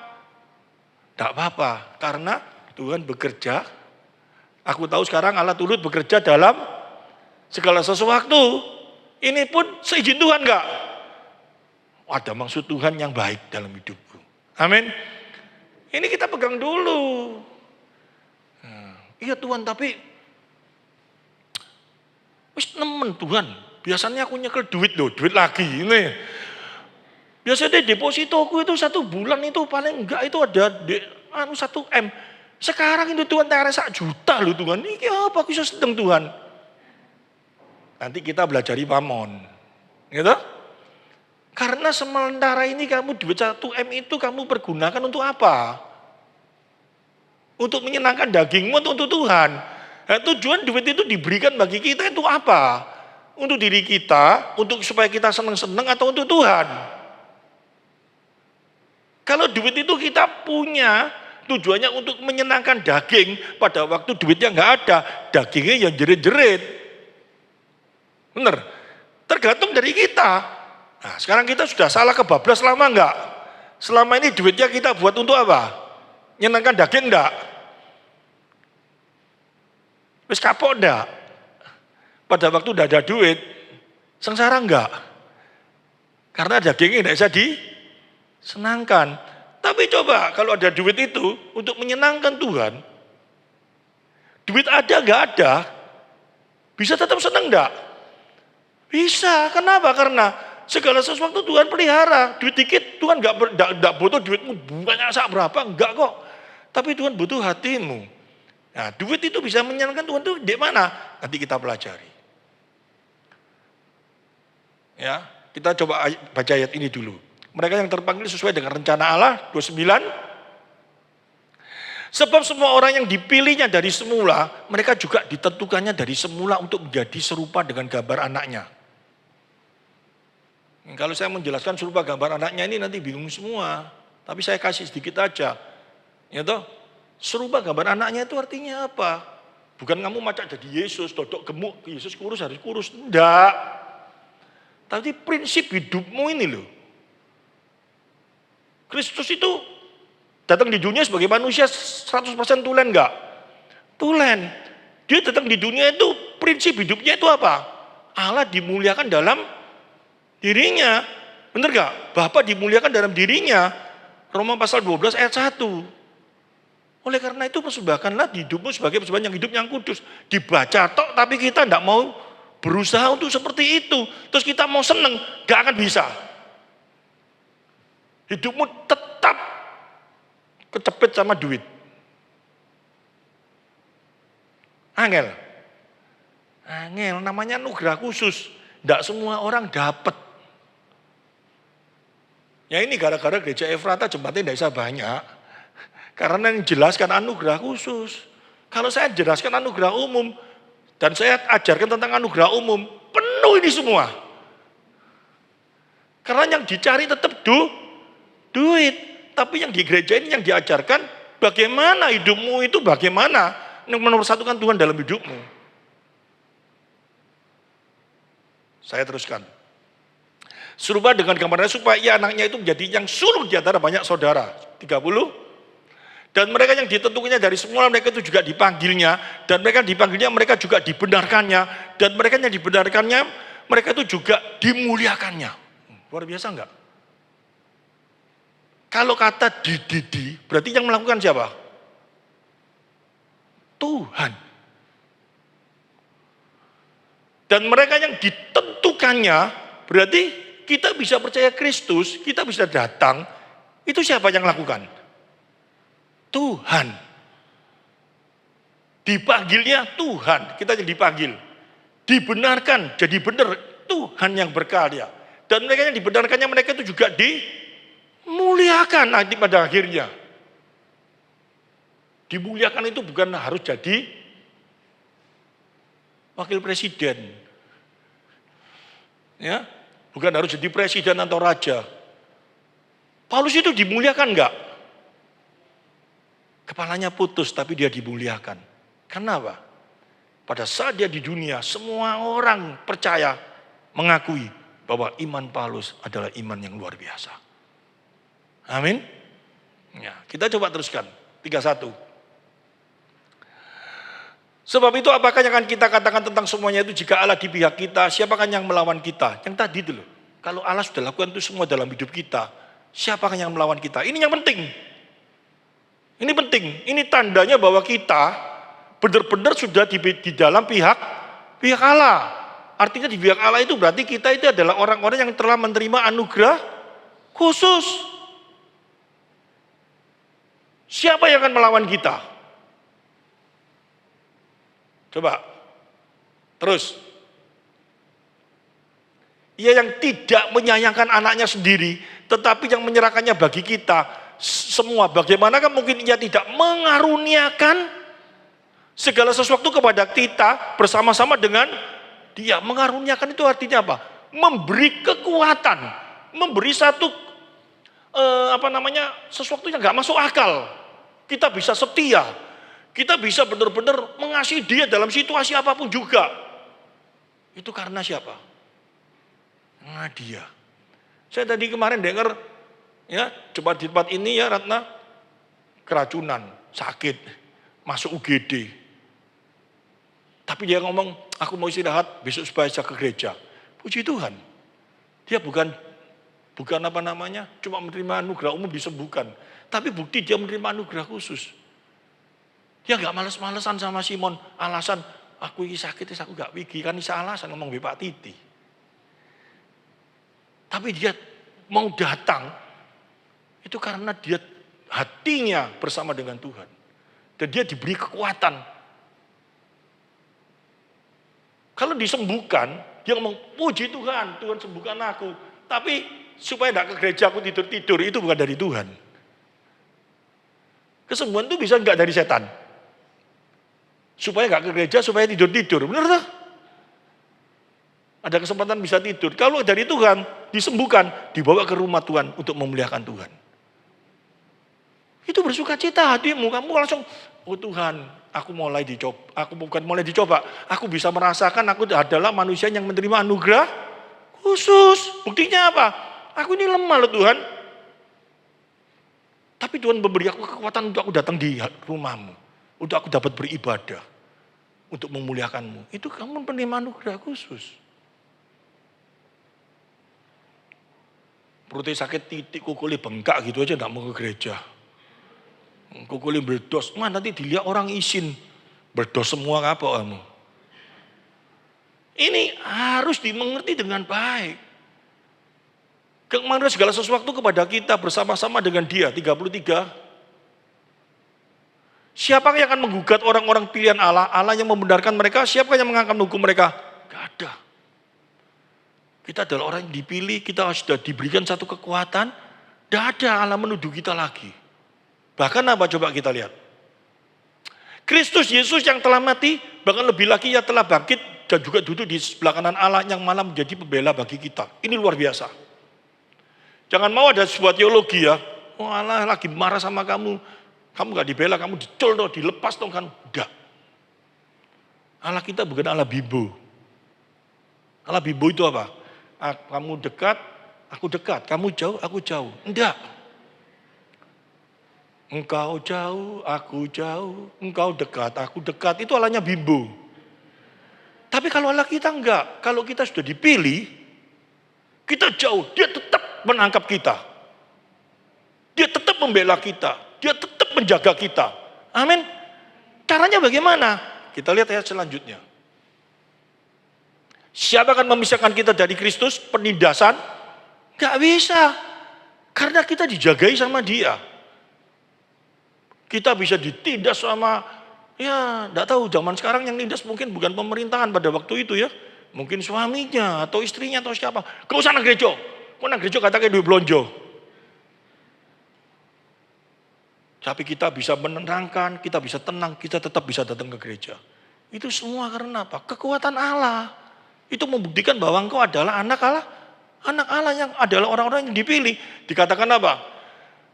tidak apa-apa, karena Tuhan bekerja. Aku tahu sekarang Allah turut bekerja dalam segala sesuatu. Ini pun seizin Tuhan enggak? Ada maksud Tuhan yang baik dalam hidupku. Amin. Ini kita pegang dulu. Iya Tuhan, tapi wis nemen Tuhan. Biasanya aku nyekel duit loh, duit lagi ini. Biasanya depositoku itu 1 bulan itu paling enggak itu ada 1 M. Sekarang itu Tuhan tak 1 juta loh Tuhan. Ini apa aku bisa sedang Tuhan? Nanti kita belajari pamon. Gitu? Karena sementara ini kamu duit 1 M itu kamu pergunakan untuk apa? Untuk menyenangkan dagingmu atau untuk Tuhan? Nah, tujuan duit itu diberikan bagi kita itu apa? Untuk diri kita, untuk supaya kita senang-senang atau untuk Tuhan? Kalau duit itu kita punya tujuannya untuk menyenangkan daging, pada waktu duitnya nggak ada, dagingnya yang jerit-jerit. Bener, tergantung dari kita. Nah, sekarang kita sudah salah kebablas lama enggak? Selama ini duitnya kita buat untuk apa? Nyenangkan daging enggak? Wis kapok enggak? Pada waktu udah ada duit, sengsara enggak? Karena dagingnya enggak bisa disenangkan. Tapi coba kalau ada duit itu untuk menyenangkan Tuhan, duit ada enggak ada, bisa tetap senang enggak? Bisa, kenapa? Karena segala sesuatu Tuhan pelihara. Duit dikit Tuhan enggak butuh duitmu banyak sak berapa, enggak kok. Tapi Tuhan butuh hatimu. Nah, duit itu bisa menyenangkan Tuhan itu di mana? Nanti kita pelajari. Ya, kita coba baca ayat ini dulu. Mereka yang terpanggil sesuai dengan rencana Allah, 29. Sebab semua orang yang dipilihnya dari semula, mereka juga ditentukannya dari semula untuk menjadi serupa dengan gambar anaknya. Kalau saya menjelaskan serupa gambar anaknya ini nanti bingung semua. Tapi saya kasih sedikit aja. Ya toh, serupa gambar anaknya itu artinya apa? Bukan kamu macam jadi Yesus, dodok gemuk, Yesus kurus harus kurus. Enggak. Tapi prinsip hidupmu ini loh. Kristus itu datang di dunia sebagai manusia 100% tulen enggak? Tulen. Dia datang di dunia itu prinsip hidupnya itu apa? Allah dimuliakan dalam dirinya. Benar gak? Bapa dimuliakan dalam dirinya. Roma pasal 12 ayat 1. Oleh karena itu persembahkanlah hidupmu sebagai persembahan yang hidup yang kudus. Dibaca tok tapi kita tidak mau berusaha untuk seperti itu. Terus kita mau seneng, gak akan bisa. Hidupmu tetap kecepet sama duit. Angel. Angel namanya nugrah khusus. Tidak semua orang dapat. Ya ini gara-gara gereja Efrata jemaatnya tidak bisa banyak. Karena yang jelaskan anugerah khusus. Kalau saya jelaskan anugerah umum. Dan saya ajarkan tentang anugerah umum. Penuh ini semua. Karena yang dicari tetap duit. Tapi yang di gereja ini yang diajarkan. Bagaimana hidupmu itu bagaimana. Yang menomor-satukan Tuhan dalam hidupmu. Saya teruskan. Serupa dengan gambarnya supaya ia anaknya itu menjadi yang sulung di antara banyak saudara. 30. Dan mereka yang ditentukannya dari semula mereka itu juga dipanggilnya. Dan mereka dipanggilnya mereka juga dibenarkannya. Dan mereka yang dibenarkannya mereka itu juga dimuliakannya. Luar biasa enggak? Kalau kata dididi berarti yang melakukan siapa? Tuhan. Dan mereka yang ditentukannya berarti kita bisa percaya Kristus, kita bisa datang, itu siapa yang lakukan? Tuhan. Dipanggilnya Tuhan, kita yang dipanggil. Dibenarkan, jadi benar, Tuhan yang berkarya. Dan mereka yang dibenarkannya, mereka itu juga dimuliakan nanti pada akhirnya. Dimuliakan itu bukan harus jadi wakil presiden. Ya, bukan harus jadi presiden atau raja. Paulus itu dimuliakan enggak? Kepalanya putus tapi dia dimuliakan. Kenapa? Pada saat dia di dunia, semua orang percaya, mengakui bahwa iman Paulus adalah iman yang luar biasa. Amin. Ya, kita coba teruskan. 31. Sebab itu apakah yang akan kita katakan tentang semuanya itu, jika Allah di pihak kita, siapakah yang melawan kita? Yang tadi itu loh. Kalau Allah sudah lakukan itu semua dalam hidup kita, siapakah yang melawan kita? Ini yang penting. Ini penting. Ini tandanya bahwa kita benar-benar sudah di dalam pihak Allah. Artinya di pihak Allah itu berarti kita itu adalah orang-orang yang telah menerima anugerah khusus. Siapa yang akan melawan kita? Coba, terus. Ia yang tidak menyayangkan anaknya sendiri, tetapi yang menyerahkannya bagi kita semua. Bagaimanakah mungkin ia tidak mengaruniakan segala sesuatu kepada kita bersama-sama dengan dia? Mengaruniakan itu artinya apa? Memberi kekuatan, memberi satu sesuatu yang nggak masuk akal. Kita bisa setia. Kita bisa benar-benar mengasihi dia dalam situasi apapun juga. Itu karena siapa? Nah dia. Saya tadi kemarin dengar, ya coba di tempat ini ya Ratna, keracunan, sakit, masuk UGD. Tapi dia ngomong, aku mau istirahat, besok supaya saya ke gereja. Puji Tuhan. Dia bukan cuma menerima anugerah umum disembuhkan. Tapi bukti dia menerima anugerah khusus. Dia gak males-malesan sama Simon, alasan aku ini sakit, aku gak wigi, kan bisa alasan ngomong Pak Titi. Tapi dia mau datang, itu karena dia hatinya bersama dengan Tuhan. Dan dia diberi kekuatan. Kalau disembuhkan, dia ngomong, puji Tuhan, Tuhan sembuhkan aku. Tapi supaya gak ke gereja aku tidur-tidur, itu bukan dari Tuhan. Kesembuhan itu bisa gak dari setan. Supaya gak ke gereja, supaya tidur-tidur. Benar tak? Ada kesempatan bisa tidur. Kalau dari Tuhan, disembuhkan, dibawa ke rumah Tuhan untuk memuliakan Tuhan. Itu bersuka cita hatimu. Kamu langsung, oh Tuhan, aku bukan mulai dicoba. Aku bisa merasakan aku adalah manusia yang menerima anugerah khusus. Buktinya apa? Aku ini lemah loh Tuhan. Tapi Tuhan memberi aku kekuatan untuk aku datang di rumahmu. Untuk aku dapat beribadah. Untuk memuliakanmu. Itu kamu penerima anugerah khusus. Perutnya sakit titik, kukulnya bengkak gitu aja gak mau ke gereja. Kukulnya berdos. Nanti dilihat orang isin. Berdos semua apa kamu. Ini harus dimengerti dengan baik. Kemarin segala sesuatu kepada kita bersama-sama dengan dia. 33. Siapa yang akan menggugat orang-orang pilihan Allah? Allah yang membenarkan mereka. Siapa yang mengangkat hukum mereka? Gak ada. Kita adalah orang yang dipilih. Kita sudah diberikan satu kekuatan. Gak ada Allah menuduh kita lagi. Bahkan apa coba kita lihat. Kristus Yesus yang telah mati. Bahkan lebih lagi ia telah bangkit. Dan juga duduk di sebelah kanan Allah yang malah menjadi pembela bagi kita. Ini luar biasa. Jangan mau ada sebuah teologi ya. Oh Allah lagi marah sama kamu. Kamu gak dibela, kamu dicol dong, dilepas dong kan. Enggak. Allah kita bukan Allah bibo. Allah bibo itu apa? Kamu dekat, aku dekat. Kamu jauh, aku jauh. Enggak. Engkau jauh, aku jauh. Engkau dekat, aku dekat. Itu Allahnya bibo. Tapi kalau Allah kita enggak. Kalau kita sudah dipilih, kita jauh. Dia tetap menangkap kita. Dia tetap membela kita. Dia tetap menjaga kita. Amin. Caranya bagaimana? Kita lihat ayat selanjutnya. Siapa akan memisahkan kita dari Kristus? Penindasan Gak bisa. Karena kita dijagai sama dia. Kita bisa ditindas sama, ya enggak tahu zaman sekarang yang nindas mungkin bukan pemerintahan pada waktu itu ya. Mungkin suaminya atau istrinya atau siapa. Gak usah nang gereja. Kok nang gereja katakan duit blonjo. Tapi kita bisa menenangkan, kita bisa tenang, kita tetap bisa datang ke gereja. Itu semua karena apa? Kekuatan Allah. Itu membuktikan bahwa engkau adalah anak Allah. Anak Allah yang adalah orang-orang yang dipilih. Dikatakan apa?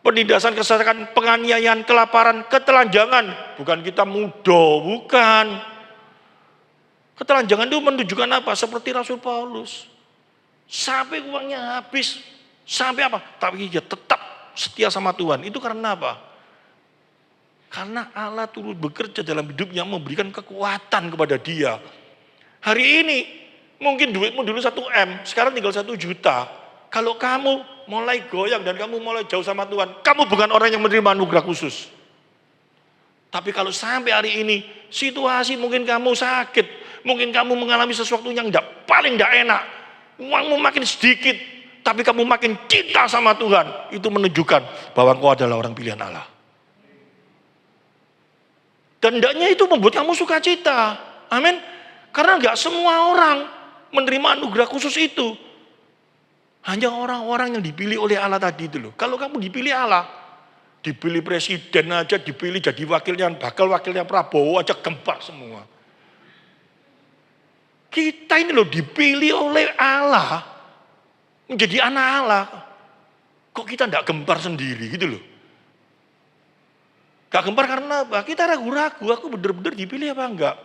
Penindasan, kesesakan, penganiayaan, kelaparan, ketelanjangan. Bukan kita muda, bukan. Ketelanjangan itu menunjukkan apa? Seperti Rasul Paulus. Sampai uangnya habis. Sampai apa? Tapi dia tetap setia sama Tuhan. Itu karena apa? Karena Allah turut bekerja dalam hidupnya, memberikan kekuatan kepada dia. Hari ini mungkin duitmu dulu 1 M, sekarang tinggal 1 juta. Kalau kamu mulai goyang dan kamu mulai jauh sama Tuhan, kamu bukan orang yang menerima anugerah khusus. Tapi kalau sampai hari ini situasi mungkin kamu sakit, mungkin kamu mengalami sesuatu yang paling tidak enak, uangmu makin sedikit, tapi kamu makin cinta sama Tuhan, itu menunjukkan bahwa engkau adalah orang pilihan Allah. Dan hendaknya itu membuat kamu sukacita. Amin. Karena enggak semua orang menerima anugerah khusus itu. Hanya orang-orang yang dipilih oleh Allah tadi itu loh. Kalau kamu dipilih Allah, dipilih presiden aja, dipilih jadi wakilnya, bakal wakilnya Prabowo aja gempar semua. Kita ini loh dipilih oleh Allah, menjadi anak Allah. Kok kita enggak gempar sendiri gitu loh. Gak gempar karena apa? Kita ragu-ragu, aku benar-benar dipilih apa enggak?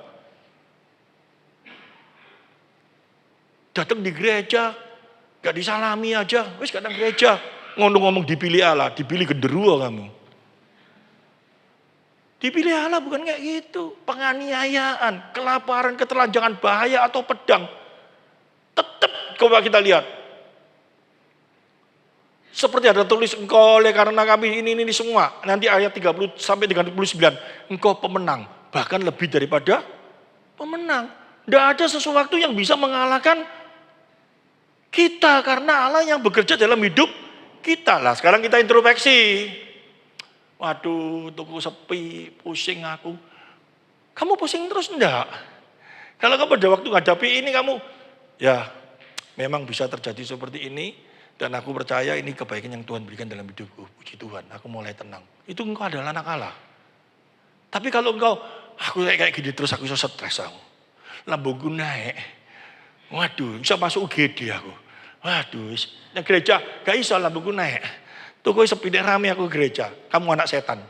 Datang di gereja, gak disalami aja, wis kadang gereja. Ngomong-ngomong dipilih Allah, dipilih genderuwo kamu. Dipilih Allah bukan kayak gitu. Penganiayaan, kelaparan, ketelanjangan, bahaya atau pedang. Tetap coba kita lihat. Seperti ada tulis engkau oleh karena kami ini semua. Nanti ayat 30 sampai 39. Engkau pemenang. Bahkan lebih daripada pemenang. Tidak ada sesuatu yang bisa mengalahkan kita. Karena Allah yang bekerja dalam hidup kita. Lah sekarang kita introspeksi. Waduh, tuku sepi, pusing aku. Kamu pusing terus enggak? Kalau kamu pada waktu ngadepi ini kamu, ya memang bisa terjadi seperti ini. Dan aku percaya ini kebaikan yang Tuhan berikan dalam hidupku. Puji Tuhan, aku mulai tenang. Itu engkau adalah anak Allah. Tapi kalau engkau, aku kayak gini terus aku bisa stres aku. Lambungku naik. Waduh, bisa masuk UGD aku. Waduh, yang gereja gak bisa lambungku naik. Tuh kok sepi rame aku gereja. Kamu anak setan.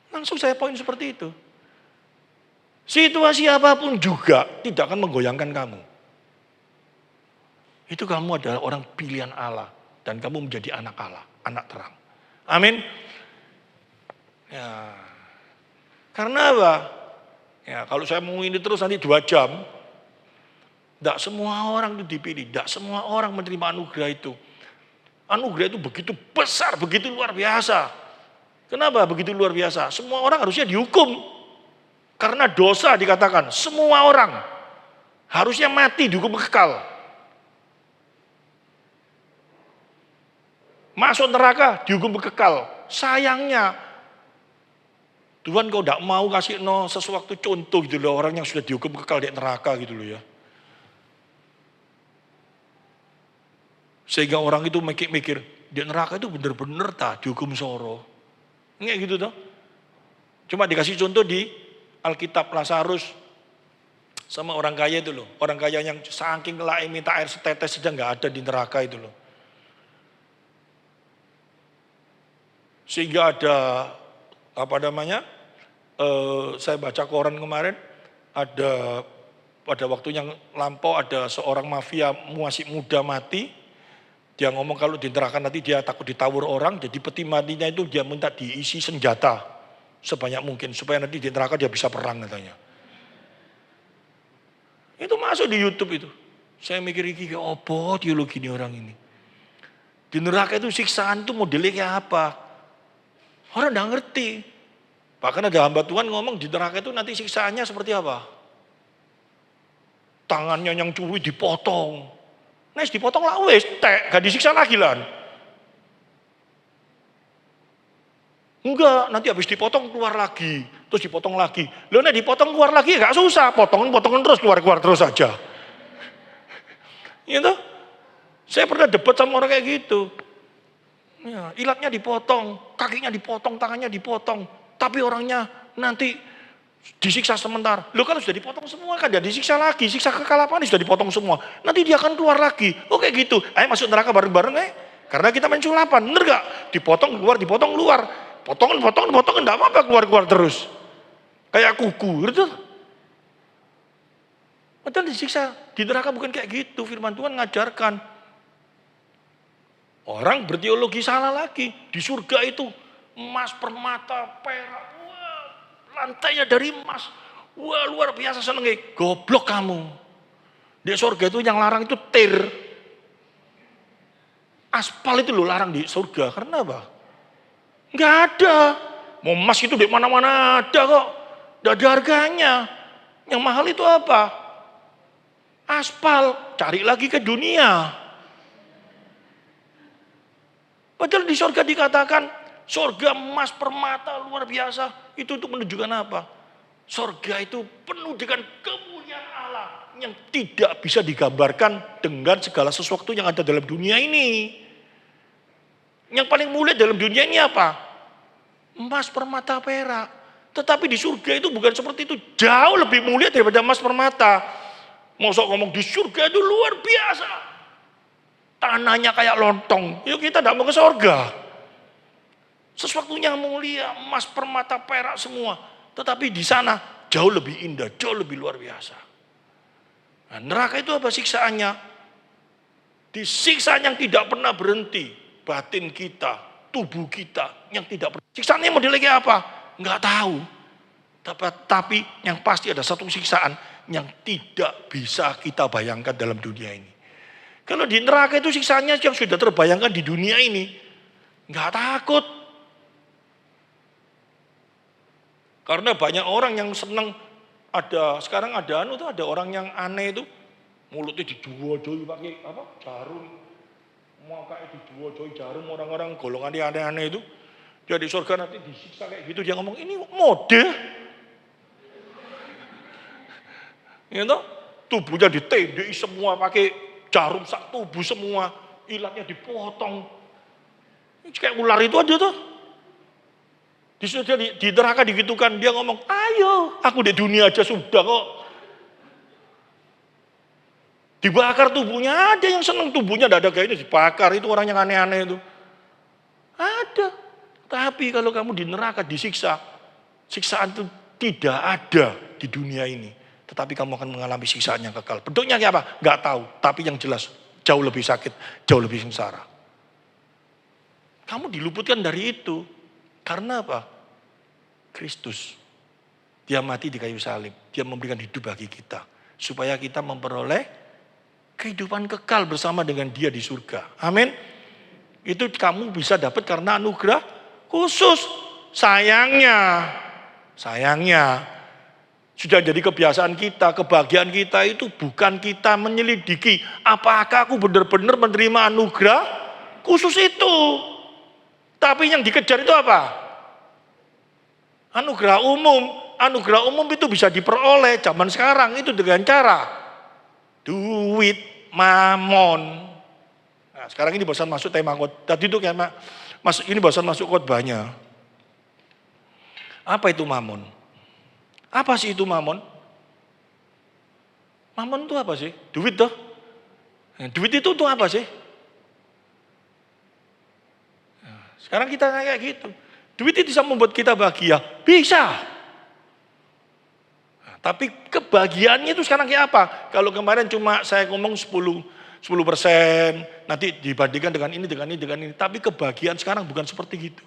Langsung saya poin seperti itu. Situasi apapun juga tidak akan menggoyangkan kamu. Itu kamu adalah orang pilihan Allah. Dan kamu menjadi anak Allah. Anak terang. Amin. Ya. Karena apa? Ya, kalau saya mau ini terus nanti 2 jam. Tidak semua orang itu dipilih. Tidak semua orang menerima anugerah itu. Anugerah itu begitu besar, begitu luar biasa. Kenapa begitu luar biasa? Semua orang harusnya dihukum. Karena dosa dikatakan. Semua orang harusnya mati dihukum kekal. Masuk neraka, dihukum kekal. Sayangnya, Tuhan kau tidak mau kasih sesuatu contoh gitu loh. Orang yang sudah dihukum kekal di neraka gitu loh ya. Sehingga orang itu mikir, di neraka itu benar-benar dihukum soro. Nggak gitu toh. Cuma dikasih contoh di Alkitab Lazarus sama orang kaya itu loh. Orang kaya yang saking lain minta air setetes saja nggak ada di neraka itu loh. Sehingga ada saya baca koran kemarin ada pada waktu yang lampau ada seorang mafia masih muda mati. Dia ngomong kalau di neraka nanti dia takut ditawur orang, jadi peti matinya itu dia minta diisi senjata sebanyak mungkin supaya nanti di neraka dia bisa perang katanya. Itu masuk di YouTube itu. Saya mikir iki apa teologi ini orang ini. Di neraka itu siksaan itu modelnya kayak apa? Orang tidak ngerti. Bahkan ada hamba Tuhan ngomong di neraka itu nanti siksaannya seperti apa? Tangannya yang curi dipotong. Nek dipotong lah wis, gak disiksa lagi lah. Enggak, nanti habis dipotong keluar lagi, terus dipotong lagi. Loh nek dipotong keluar lagi gak susah, potongan terus keluar terus aja. Gitu. Saya pernah debat sama orang kayak gitu. Ya, ilatnya dipotong, kakinya dipotong, tangannya dipotong, tapi orangnya nanti disiksa sebentar. Loh kan sudah dipotong semua kan, dia disiksa lagi, siksa kekalapan sudah dipotong semua. Nanti dia akan keluar lagi. Oh kayak gitu, ayo masuk neraka bareng-bareng karena kita main culapan, bener gak? Dipotong keluar, potongan, enggak apa-apa keluar terus. Kayak kuku, gitu. Padahal disiksa di neraka bukan kayak gitu, firman Tuhan ngajarkan. Orang berteologi salah lagi, di surga itu emas, permata, perak, wah, lantainya dari emas. Wah luar biasa senengnya, goblok kamu. Di surga itu yang larang itu tir. Aspal itu loh larang di surga, karena apa? Nggak ada. Mau emas itu di mana-mana ada kok. Nggak ada harganya. Yang mahal itu apa? Aspal. Cari lagi ke dunia. Padahal di surga dikatakan, surga emas permata luar biasa. Itu untuk menunjukkan apa? Surga itu penuh dengan kemuliaan Allah yang tidak bisa digambarkan dengan segala sesuatu yang ada dalam dunia ini. Yang paling mulia dalam dunia ini apa? Emas, permata, perak. Tetapi di surga itu bukan seperti itu. Jauh lebih mulia daripada emas, permata. Mau sok ngomong di surga itu luar biasa. Tanahnya kayak lontong. Yuk kita tidak mau ke surga. Sesuatu yang mulia, emas, permata, perak semua. Tetapi di sana jauh lebih indah, jauh lebih luar biasa. Nah, neraka itu apa siksaannya? Disiksa yang tidak pernah berhenti. Batin kita, tubuh kita yang tidak pernah. Siksaannya modelnya kayak apa? Enggak tahu. Tapi yang pasti ada satu siksaan yang tidak bisa kita bayangkan dalam dunia ini. Kalau di neraka itu siksaannya yang sudah terbayangkan di dunia ini, enggak takut. Karena banyak orang yang senang sekarang ada ada orang yang aneh itu mulutnya dijual-jual pakai apa? Jarum. Mau kayak dijual-jual jarum orang-orang golongan yang aneh-aneh itu. Dia di surga nanti disiksa kayak gitu, dia ngomong ini mode. Ya toh? Tubuhnya ditendai semua pakai jarum sak tubuh semua, ilatnya dipotong. Kayak ular itu aja tuh. Di neraka digitukan, dia ngomong, ayo aku di dunia aja sudah kok. Dibakar tubuhnya, ada yang senang tubuhnya tidak ada kayaknya dibakar, itu orang yang aneh-aneh itu. Ada. Tapi kalau kamu di neraka disiksa, siksaan itu tidak ada di dunia ini. Tetapi kamu akan mengalami siksaan yang kekal. Bentuknya kayak apa? Enggak tahu. Tapi yang jelas jauh lebih sakit, jauh lebih sengsara. Kamu diluputkan dari itu. Karena apa? Kristus. Dia mati di kayu salib. Dia memberikan hidup bagi kita. Supaya kita memperoleh kehidupan kekal bersama dengan dia di surga. Amin. Itu kamu bisa dapat karena anugerah khusus. Sayangnya sudah jadi kebiasaan kita, kebahagiaan kita itu bukan kita menyelidiki apakah aku benar-benar menerima anugerah khusus itu. Tapi yang dikejar itu apa? Anugerah umum. Anugerah umum itu bisa diperoleh zaman sekarang itu dengan cara duit, mamon. Nah, sekarang ini bahasan masuk tema tadi itu kayak ini bahasan masuk khotbahnya. Apa itu mamon? Apa sih itu mamon? Mamon itu apa sih? Duit toh. Duit itu tuh apa sih? Nah, sekarang kita kayak gitu. Duit itu bisa membuat kita bahagia. Bisa. Tapi kebahagiaannya itu sekarang kayak apa? Kalau kemarin cuma saya ngomong 10%, nanti dibandingkan dengan ini. Tapi kebahagiaan sekarang bukan seperti gitu.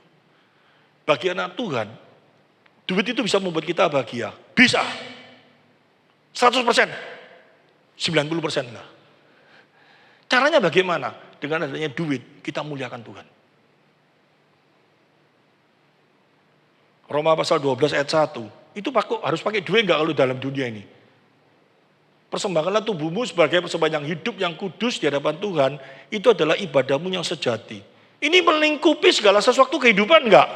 Bagian Tuhan, duit itu bisa membuat kita bahagia. Bisa. 100%. 90% enggak. Caranya bagaimana? Dengan adanya duit, kita muliakan Tuhan. Roma pasal 12 ayat 1. Itu harus pakai duit enggak kalau dalam dunia ini? Persembahkanlah tubuhmu sebagai persembahan yang hidup, yang kudus di hadapan Tuhan. Itu adalah ibadahmu yang sejati. Ini melingkupi segala sesuatu kehidupan enggak?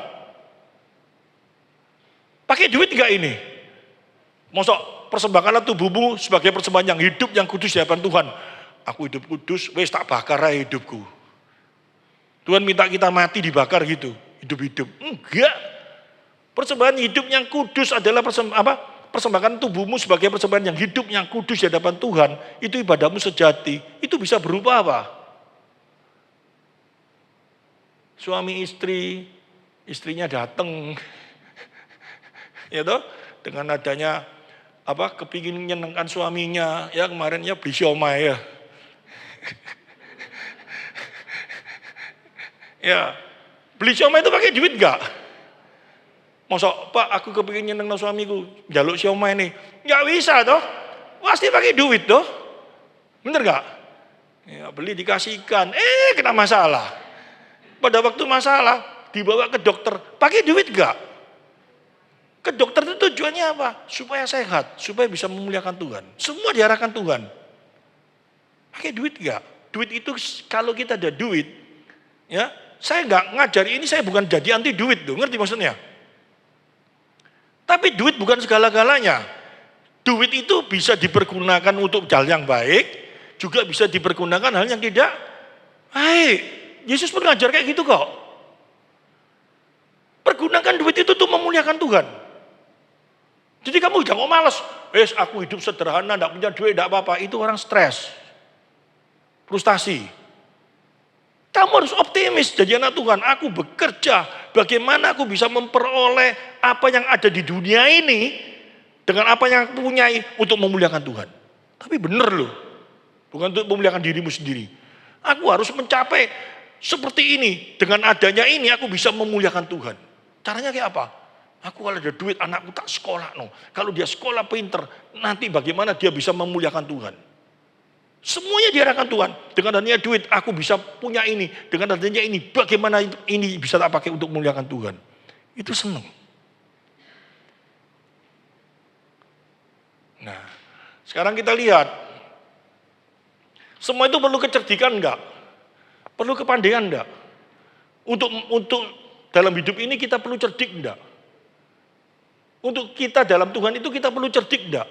Pakai duit enggak ini? Mosok persembahkanlah tubuhmu sebagai persembahan yang hidup, yang kudus di hadapan Tuhan. Aku hidup kudus, wes tak bakar aja hidupku. Tuhan minta kita mati dibakar gitu, hidup-hidup. Enggak. Persembahan hidup yang kudus adalah persembahkan tubuhmu sebagai persembahan yang hidup, yang kudus di hadapan Tuhan. Itu ibadahmu sejati. Itu bisa berupa apa? Suami istri, istrinya datang. Ya toh, dengan adanya kepingin menyenangkan suaminya, ya kemarin ya beli siomay ya. Ya, beli siomay itu pakai duit enggak? Masa, Pak, aku kepingin nyeneng suamiku, jaluk siomay nih. Enggak bisa toh. Pasti pakai duit toh. Bener enggak? Ya, beli dikasihkan, kena masalah. Pada waktu masalah, dibawa ke dokter, pakai duit enggak? Ke dokter itu tujuannya apa? Supaya sehat, supaya bisa memuliakan Tuhan. Semua diarahkan Tuhan. Pakai duit enggak? Duit itu kalau kita ada duit, ya, saya enggak ngajari ini, saya bukan jadi anti duit tuh, ngerti maksudnya? Tapi duit bukan segala-galanya. Duit itu bisa dipergunakan untuk hal yang baik, juga bisa dipergunakan hal yang tidak baik. Yesus pun ngajar kayak gitu kok. Pergunakan duit itu untuk memuliakan Tuhan. Jadi kamu jangan malas. Aku hidup sederhana, enggak punya duit, enggak apa-apa. Itu orang stres. Frustasi. Kamu harus optimis jadi anak Tuhan. Aku bekerja, bagaimana aku bisa memperoleh apa yang ada di dunia ini dengan apa yang aku punyai untuk memuliakan Tuhan. Tapi benar loh, bukan untuk memuliakan dirimu sendiri. Aku harus mencapai seperti ini. Dengan adanya ini aku bisa memuliakan Tuhan. Caranya kayak apa? Aku kalau ada duit anakku tak sekolah. No. Kalau dia sekolah pinter, nanti bagaimana dia bisa memuliakan Tuhan. Semuanya diarahkan Tuhan. Dengan adanya duit, aku bisa punya ini. Dengan adanya ini, bagaimana ini bisa tak pakai untuk memuliakan Tuhan. Itu senang. Nah, sekarang kita lihat. Semua itu perlu kecerdikan enggak? Perlu kepandaian enggak? Untuk dalam hidup ini kita perlu cerdik enggak? Untuk kita dalam Tuhan itu kita perlu cerdik enggak?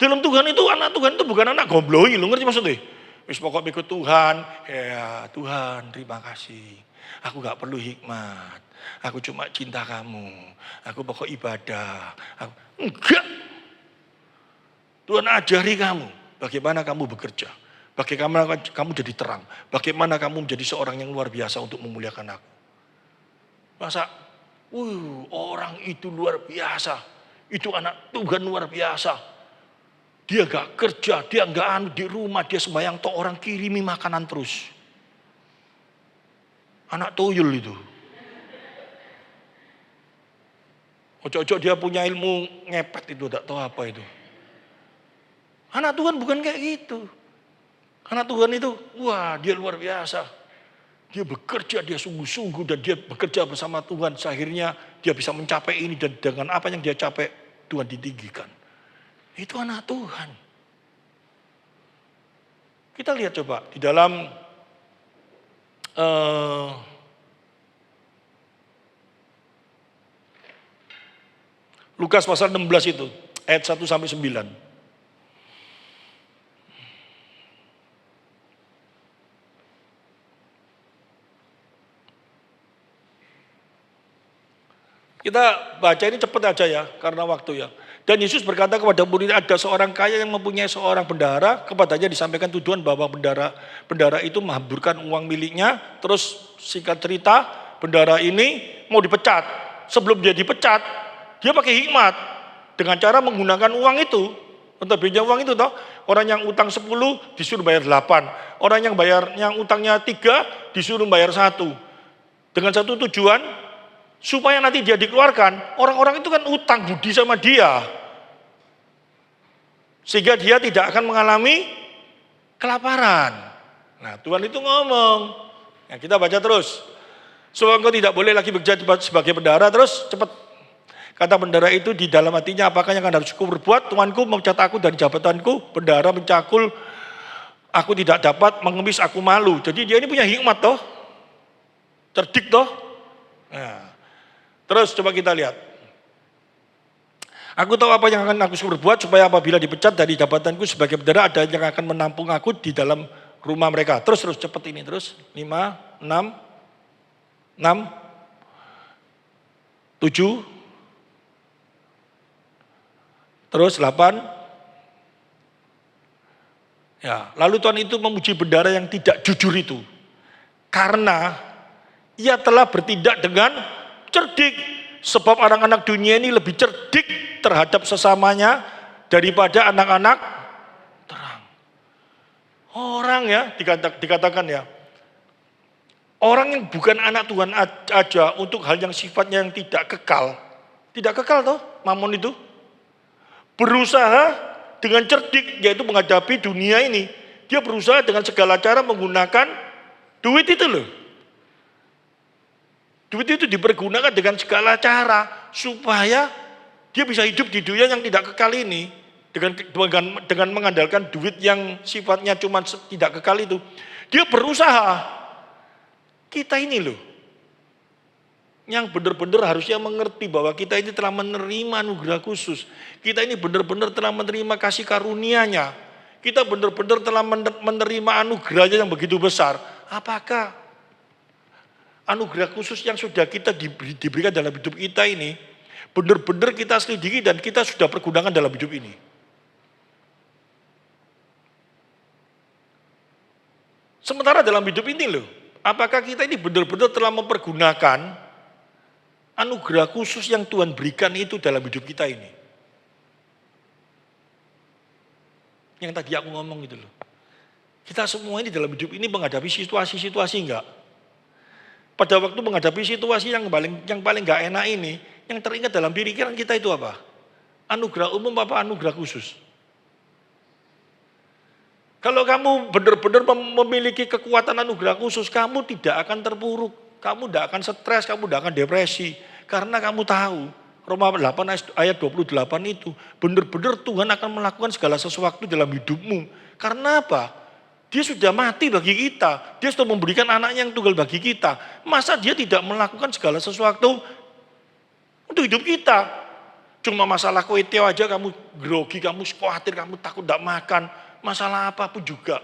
Dalam Tuhan itu, anak Tuhan itu bukan anak gobloi, lu ngerti maksudnya? Wis pokok ikut Tuhan, ya Tuhan terima kasih. Aku gak perlu hikmat, aku cuma cinta kamu, aku pokok ibadah. Enggak. Tuhan ajari kamu, bagaimana kamu bekerja. Bagaimana kamu jadi terang. Bagaimana kamu menjadi seorang yang luar biasa untuk memuliakan aku. Masa, orang itu luar biasa. Itu anak Tuhan luar biasa. Dia gak kerja, dia gak di rumah, dia sembahyang toh orang kirimi makanan terus. Anak tuyul itu. Ojo-ojo dia punya ilmu ngepet itu, tak tahu apa itu. Anak Tuhan bukan kayak gitu. Anak Tuhan itu, wah dia luar biasa. Dia bekerja, dia sungguh-sungguh dan dia bekerja bersama Tuhan. Akhirnya dia bisa mencapai ini dan dengan apa yang dia capai, Tuhan ditinggikan. Itu anak Tuhan. Kita lihat coba di dalam Lukas pasal 16 itu, ayat 1 sampai 9. Kita baca ini cepat aja ya, karena waktu ya. Dan Yesus berkata kepada muridnya, ada seorang kaya yang mempunyai seorang bendahara, kepadanya disampaikan tuduhan bahwa bendahara itu menghamburkan uang miliknya. Terus singkat cerita, bendahara ini mau dipecat. Sebelum dia dipecat, dia pakai hikmat dengan cara menggunakan uang itu. Notabene uang itu toh, orang yang utang 10 disuruh bayar 8. Orang yang utangnya 3 disuruh bayar 1. Dengan satu tujuan, supaya nanti dia dikeluarkan, orang-orang itu kan utang budi sama dia. Sehingga dia tidak akan mengalami kelaparan. Nah Tuhan itu ngomong. Nah, kita baca terus. Sebab engkau tidak boleh lagi bekerja sebagai bendahara, terus cepat. Kata bendahara itu di dalam hatinya, apakah yang akan harus ku berbuat? Tuanku memecat aku dari jabatanku. Bendahara mencakul, aku tidak dapat, mengemis aku malu. Jadi dia ini punya hikmat toh. Cerdik toh. Nah, terus coba kita lihat. Aku tahu apa yang akan aku berbuat supaya apabila dipecat dari jabatanku sebagai bendahara ada yang akan menampung aku di dalam rumah mereka. Terus cepet ini terus. 5, 6, 7, terus 8. Ya, lalu Tuhan itu memuji bendahara yang tidak jujur itu. Karena ia telah bertindak dengan cerdik. Sebab anak-anak dunia ini lebih cerdik terhadap sesamanya daripada anak-anak terang. Orang ya, dikatakan ya. Orang yang bukan anak Tuhan aja untuk hal yang sifatnya yang tidak kekal. Tidak kekal toh, Mamon itu. Berusaha dengan cerdik, yaitu menghadapi dunia ini. Dia berusaha dengan segala cara menggunakan duit itu loh. Duit itu dipergunakan dengan segala cara supaya dia bisa hidup di dunia yang tidak kekal ini. Dengan mengandalkan duit yang sifatnya cuma tidak kekal itu. Dia berusaha. Kita ini loh. Yang benar-benar harusnya mengerti bahwa kita ini telah menerima anugerah khusus. Kita ini benar-benar telah menerima kasih karunia-Nya. Kita benar-benar telah menerima anugerahnya yang begitu besar. Apakah anugerah khusus yang sudah kita diberikan dalam hidup kita ini, benar-benar kita selidiki dan kita sudah pergunakan dalam hidup ini? Sementara dalam hidup ini loh, apakah kita ini benar-benar telah mempergunakan anugerah khusus yang Tuhan berikan itu dalam hidup kita ini? Yang tadi aku ngomong gitu loh. Kita semua ini dalam hidup ini menghadapi situasi-situasi enggak? Pada waktu menghadapi situasi yang paling enggak enak ini, yang teringat dalam pikiran kita itu apa? Anugerah umum apa anugerah khusus? Kalau kamu benar-benar memiliki kekuatan anugerah khusus, kamu tidak akan terpuruk. Kamu tidak akan stres, kamu tidak akan depresi. Karena kamu tahu, Roma 8 ayat 28 itu, benar-benar Tuhan akan melakukan segala sesuatu dalam hidupmu. Karena apa? Dia sudah mati bagi kita. Dia sudah memberikan anaknya yang tunggal bagi kita. Masa dia tidak melakukan segala sesuatu untuk hidup kita? Cuma masalah koeteo aja kamu grogi, kamu khawatir, kamu takut tidak makan. Masalah apapun juga.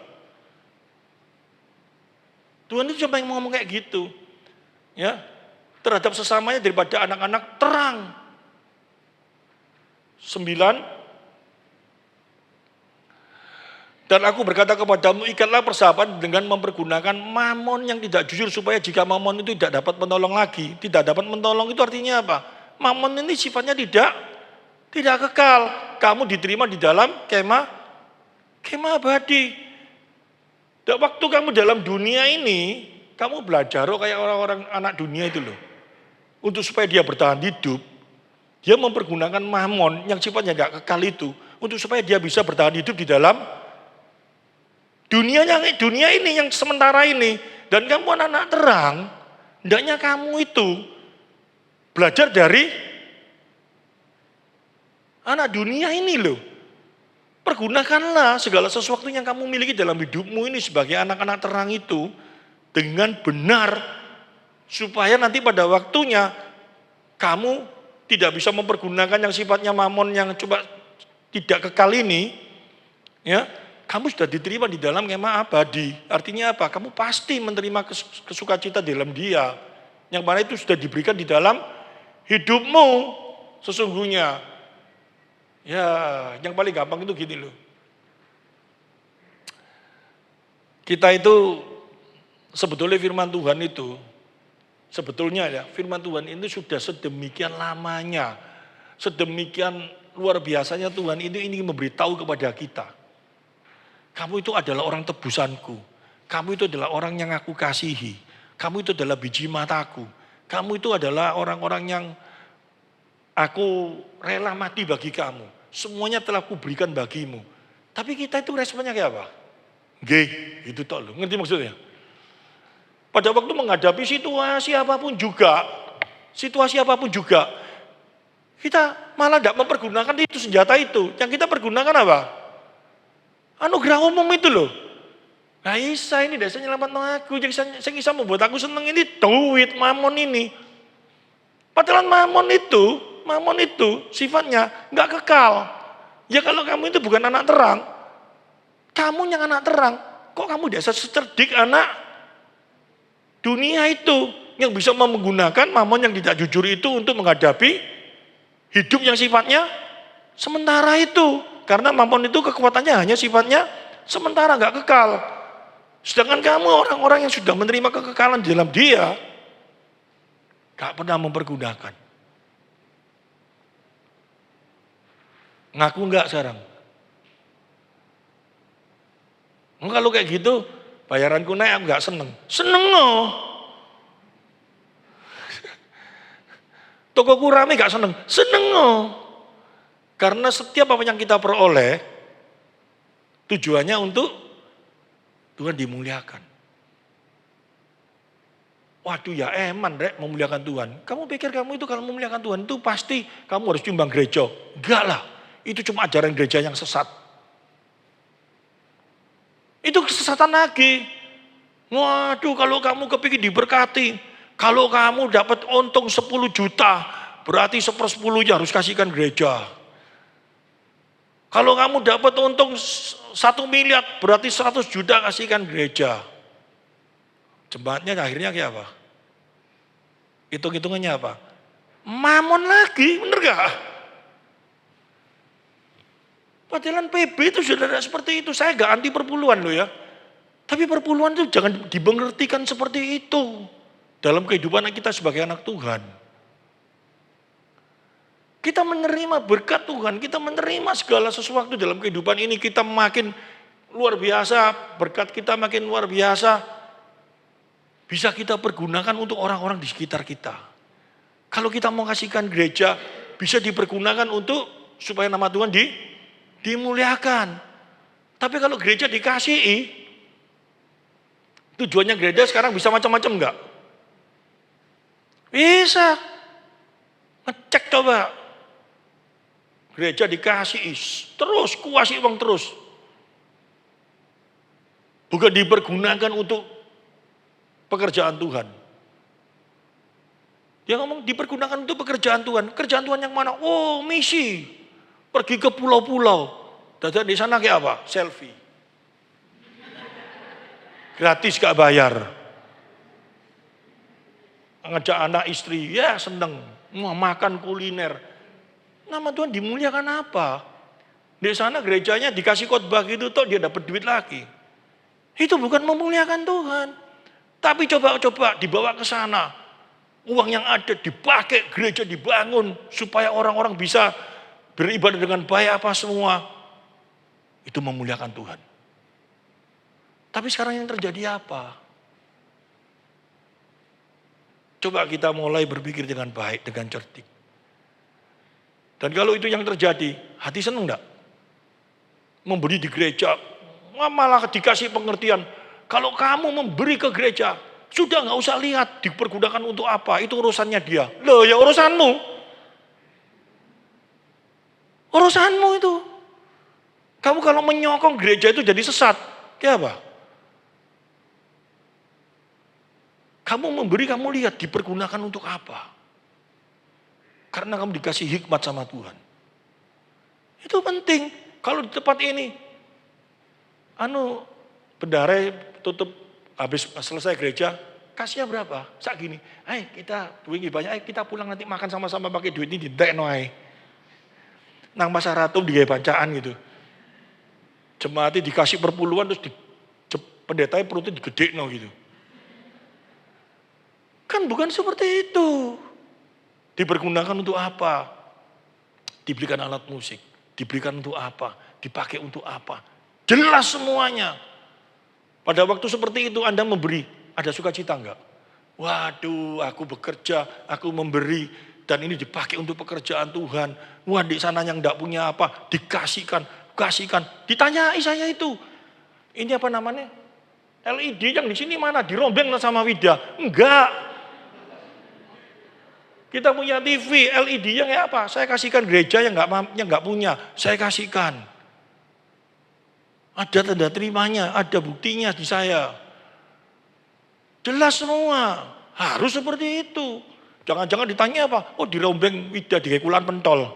Tuhan itu cuma yang ngomong kayak gitu. Ya, terhadap sesamanya daripada anak-anak terang. 9. Dan aku berkata kepadamu, ikatlah persahabatan dengan mempergunakan mamon yang tidak jujur, supaya jika mamon itu tidak dapat menolong lagi. Tidak dapat menolong itu artinya apa? Mamon ini sifatnya tidak kekal. Kamu diterima di dalam kemah abadi. Dan waktu kamu dalam dunia ini, kamu belajar kayak orang-orang anak dunia itu loh. Untuk supaya dia bertahan hidup, dia mempergunakan mamon yang sifatnya gak kekal itu. Untuk supaya dia bisa bertahan hidup di dalam dunia ini yang sementara ini. Dan kamu anak-anak terang, hendaknya kamu itu belajar dari anak dunia ini loh. Pergunakanlah segala sesuatu yang kamu miliki dalam hidupmu ini sebagai anak-anak terang itu dengan benar, supaya nanti pada waktunya kamu tidak bisa mempergunakan yang sifatnya mamon yang coba tidak kekal ini, ya. Kamu sudah diterima di dalam kemah abadi. Artinya apa? Kamu pasti menerima kesukacita dalam Dia. Yang mana itu sudah diberikan di dalam hidupmu sesungguhnya. Ya, yang paling gampang itu gini loh. Kita itu sebetulnya firman Tuhan itu, sebetulnya ya firman Tuhan ini sudah sedemikian lamanya, sedemikian luar biasanya Tuhan ini memberitahu kepada kita. Kamu itu adalah orang tebusanku. Kamu itu adalah orang yang aku kasihi. Kamu itu adalah biji mataku. Kamu itu adalah orang-orang yang aku rela mati bagi kamu. Semuanya telah kuberikan bagimu. Tapi kita itu responnya kayak apa? Nggih, itu toh loh. Ngerti maksudnya? Pada waktu menghadapi situasi apapun juga, Kita malah tidak mempergunakan itu senjata itu. Yang kita pergunakan apa? Anugerah umum itu loh. Nah Isa ini dasarnya nyelamat aku. Yang bisa membuat aku seneng ini duit, mamon ini. Padahal mamon itu sifatnya nggak kekal. Ya kalau kamu itu bukan anak terang, kamu yang anak terang, kok kamu dasar secerdik anak dunia itu yang bisa menggunakan mamon yang tidak jujur itu untuk menghadapi hidup yang sifatnya sementara itu. Karena mamon itu kekuatannya hanya sifatnya sementara, nggak kekal. Sedangkan kamu orang-orang yang sudah menerima kekekalan di dalam Dia, gak pernah mempergunakan. Ngaku enggak sekarang? Kalau kayak gitu, bayaranku naik aku gak seneng. Seneng loh. Tokoku rame gak seneng. Seneng loh. Karena setiap apa yang kita peroleh, tujuannya untuk Tuhan dimuliakan. Waduh ya eman Rek memuliakan Tuhan. Kamu pikir kamu itu kalau memuliakan Tuhan itu pasti kamu harus nyumbang gereja. Enggak lah, itu cuma ajaran gereja yang sesat. Itu kesesatan lagi. Waduh kalau kamu kepikir diberkati. Kalau kamu dapat untung 10 juta, berarti 1/10-nya harus kasihkan gereja. Kalau kamu dapat untung 1 miliar, berarti 100 juta kasihkan gereja. Jemaatnya akhirnya kayak apa? Hitung-hitungannya apa? Mamon lagi, bener gak? Padahal PB itu sudah tidak seperti itu. Saya gak anti perpuluhan loh ya. Tapi perpuluhan itu jangan dimengertikan seperti itu. Dalam kehidupan kita sebagai anak Tuhan. Kita menerima berkat Tuhan, kita menerima segala sesuatu dalam kehidupan ini. Kita makin luar biasa, berkat kita makin luar biasa. Bisa kita pergunakan untuk orang-orang di sekitar kita. Kalau kita mau kasihkan gereja, bisa dipergunakan untuk supaya nama Tuhan dimuliakan. Tapi kalau gereja dikasihi, tujuannya gereja sekarang bisa macam-macam enggak? Bisa. Ngecek coba. Gereja dikasihi, terus kuasai uang terus. Bukan dipergunakan untuk pekerjaan Tuhan. Dia ngomong dipergunakan untuk pekerjaan Tuhan. Kerjaan Tuhan yang mana? Oh misi. Pergi ke pulau-pulau. Dan di sana kayak apa? Selfie. Gratis gak bayar. Ngajak anak istri, ya seneng. Mau makan kuliner. Nama Tuhan dimuliakan apa? Di sana gerejanya dikasih khotbah gitu, toh dia dapat duit lagi. Itu bukan memuliakan Tuhan. Tapi coba-coba dibawa ke sana. Uang yang ada dipakai, gereja dibangun. Supaya orang-orang bisa beribadah dengan baik apa semua. Itu memuliakan Tuhan. Tapi sekarang yang terjadi apa? Coba kita mulai berpikir dengan baik, dengan cerdik. Dan kalau itu yang terjadi, hati senang enggak? Memberi di gereja, malah dikasih pengertian. Kalau kamu memberi ke gereja, sudah nggak usah lihat dipergunakan untuk apa, itu urusannya dia. Loh ya urusanmu. Urusanmu itu. Kamu kalau menyokong gereja itu jadi sesat, kayak apa? Kamu memberi, kamu lihat dipergunakan untuk apa. Karena kamu dikasih hikmat sama Tuhan. Itu penting. Kalau di tempat ini, bendahara tutup habis selesai gereja, kasihnya berapa? Sak gini, kita duit banyak, kita pulang nanti makan sama-sama pakai duit ini didekno ae. Nang Pasar Ratu digawe bacaan gitu. Jemaatnya dikasih perpuluhan terus pendetanya perutnya digedekno gitu. Kan bukan seperti itu. Dipergunakan untuk apa? Diberikan alat musik. Diberikan untuk apa? Dipakai untuk apa? Jelas semuanya. Pada waktu seperti itu Anda memberi. Ada sukacita enggak? Waduh, aku bekerja, aku memberi. Dan ini dipakai untuk pekerjaan Tuhan. Wah, di sana yang enggak punya apa, dikasihkan. Ditanyai saya itu. Ini apa namanya? LED yang di sini mana? Dirombeng sama Wida. Enggak. Kita punya TV, LED yang kayak apa? Saya kasihkan gereja yang nggak punya, saya kasihkan. Ada tanda terimanya, ada buktinya di saya. Jelas semua, harus seperti itu. Jangan-jangan ditanya apa? Oh dirombeng wida di Kekulan Pentol.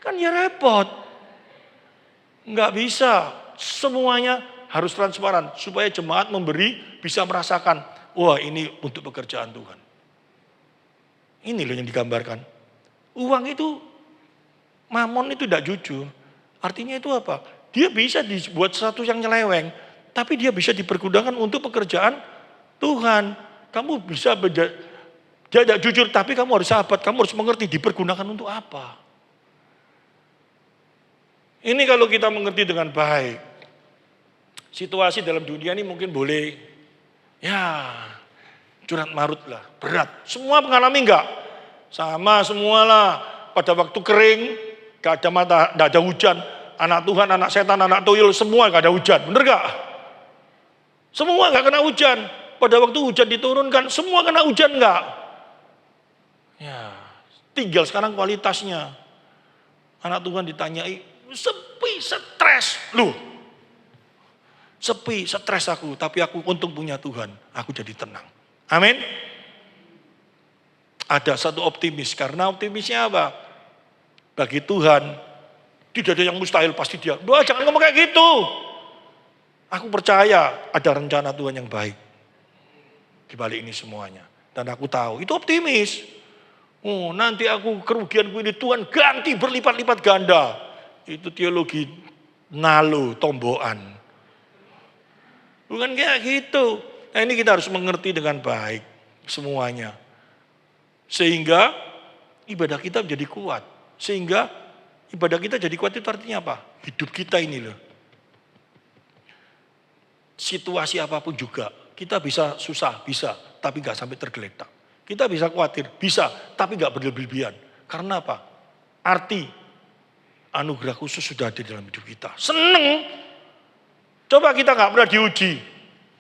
Kan ya repot. Nggak bisa, semuanya harus transparan. Supaya jemaat memberi bisa merasakan, wah ini untuk pekerjaan Tuhan. Ini loh yang digambarkan. Uang itu, mamon itu tidak jujur. Artinya itu apa? Dia bisa dibuat sesuatu yang nyeleweng, tapi dia bisa dipergunakan untuk pekerjaan Tuhan. Kamu bisa dia tidak jujur, tapi kamu harus sahabat, kamu harus mengerti dipergunakan untuk apa. Ini kalau kita mengerti dengan baik. Situasi dalam dunia ini mungkin boleh, ya curhat marut lah, berat. Semua mengalami enggak? Sama semualah. Pada waktu kering, gak ada mata, gak ada hujan. Anak Tuhan, anak setan, anak tuyul, semua gak ada hujan. Bener gak? Semua gak kena hujan. Pada waktu hujan diturunkan, semua kena hujan gak? Ya, tinggal sekarang kualitasnya. Anak Tuhan ditanyai, sepi, stres. Loh, sepi, stres aku. Tapi aku untung punya Tuhan. Aku jadi tenang. Amin. Ada satu optimis. Karena optimisnya apa? Bagi Tuhan, tidak ada yang mustahil, pasti dia. Doa jangan ngomong kayak gitu. Aku percaya ada rencana Tuhan yang baik di balik ini semuanya. Dan aku tahu, itu optimis. Oh, nanti aku kerugianku ini Tuhan ganti berlipat-lipat ganda. Itu teologi nalo, tomboan. Bukan kayak gitu. Nah ini kita harus mengerti dengan baik semuanya. Sehingga ibadah kita menjadi kuat. Sehingga ibadah kita jadi kuat itu artinya apa? Hidup kita ini loh. Situasi apapun juga. Kita bisa susah, bisa. Tapi gak sampai tergeletak. Kita bisa khawatir, bisa. Tapi gak berlebihan. Karena apa? Arti anugerah khusus sudah ada dalam hidup kita. Seneng. Coba kita gak pernah diuji.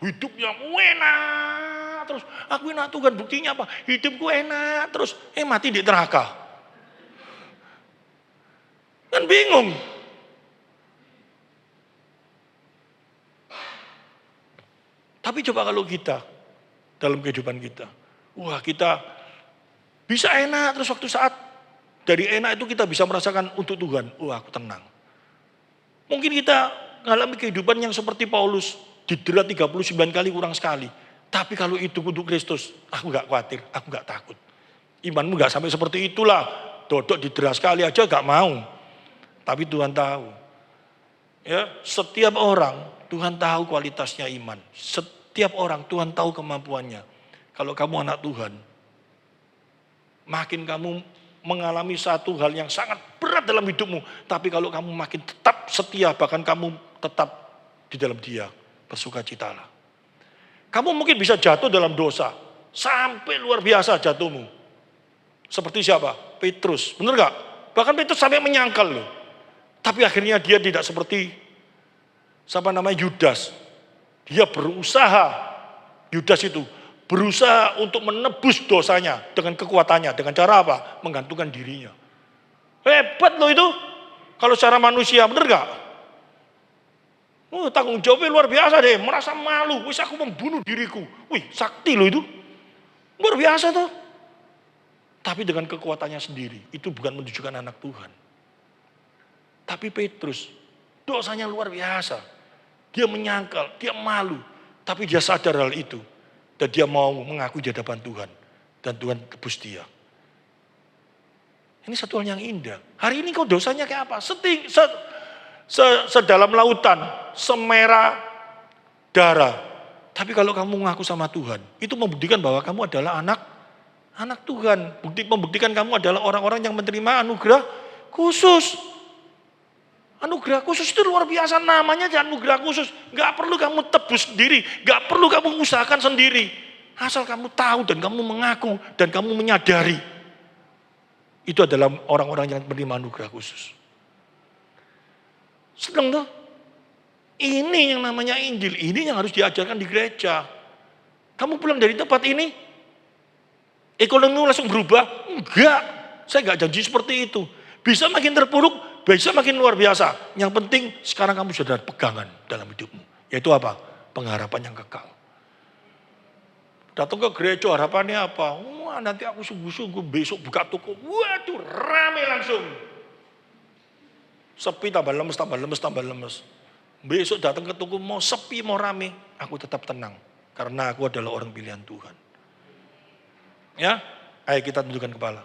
Hidupnya enak. Terus aku enak Tuhan, buktinya apa? Hidupku enak. Terus mati di neraka. Kan bingung. Tapi coba kalau kita, dalam kehidupan kita. Wah kita bisa enak, terus waktu saat dari enak itu kita bisa merasakan untuk Tuhan. Wah aku tenang. Mungkin kita mengalami kehidupan yang seperti Paulus. Didera 39 kali kurang sekali. Tapi kalau itu untuk Kristus, aku gak khawatir, aku gak takut. Imanmu gak sampai seperti itulah. Dodok didera sekali aja gak mau. Tapi Tuhan tahu. Ya, setiap orang Tuhan tahu kualitasnya iman. Setiap orang Tuhan tahu kemampuannya. Kalau kamu anak Tuhan, makin kamu mengalami satu hal yang sangat berat dalam hidupmu. Tapi kalau kamu makin tetap setia, bahkan kamu tetap di dalam Dia, bersukacitalah. Kamu mungkin bisa jatuh dalam dosa. Sampai luar biasa jatuhmu. Seperti siapa? Petrus. Benar gak? Bahkan Petrus sampai menyangkal loh. Tapi akhirnya dia tidak seperti siapa namanya Yudas. Dia berusaha. Yudas itu berusaha untuk menebus dosanya dengan kekuatannya. Dengan cara apa? Menggantungkan dirinya. Hebat loh itu. Kalau secara manusia, benar gak? Tanggung jawabnya luar biasa deh, merasa malu, wis aku membunuh diriku. Wih, sakti loh itu. Luar biasa tuh. Tapi dengan kekuatannya sendiri, itu bukan menunjukkan anak Tuhan. Tapi Petrus, dosanya luar biasa. Dia menyangkal, dia malu. Tapi dia sadar hal itu. Dan dia mau mengaku di hadapan Tuhan. Dan Tuhan tebus dia. Ini satu hal yang indah. Hari ini kau dosanya kayak apa? Sedalam lautan, semerah darah. Tapi kalau kamu mengaku sama Tuhan, itu membuktikan bahwa kamu adalah anak Tuhan. Membuktikan kamu adalah orang-orang yang menerima anugerah khusus. Anugerah khusus itu luar biasa, namanya anugerah khusus. Gak perlu kamu tebus sendiri, gak perlu kamu usahakan sendiri. Asal kamu tahu dan kamu mengaku dan kamu menyadari. Itu adalah orang-orang yang menerima anugerah khusus. Senang tuh. Ini yang namanya Injil. Ini yang harus diajarkan di gereja. Kamu pulang dari tempat ini. Ekonomimu langsung berubah? Enggak. Saya enggak janji seperti itu. Bisa makin terpuruk, bisa makin luar biasa. Yang penting sekarang kamu sudah ada pegangan dalam hidupmu. Yaitu apa? Pengharapan yang kekal. Datang ke gereja harapannya apa? Wah nanti aku sungguh-sungguh besok buka toko. Waduh rame langsung. Sepi tambah lemes, tambah lemes, tambah lemes. Besok datang ke toko mau sepi, mau rame. Aku tetap tenang. Karena aku adalah orang pilihan Tuhan. Ya, ayo kita tundukkan kepala.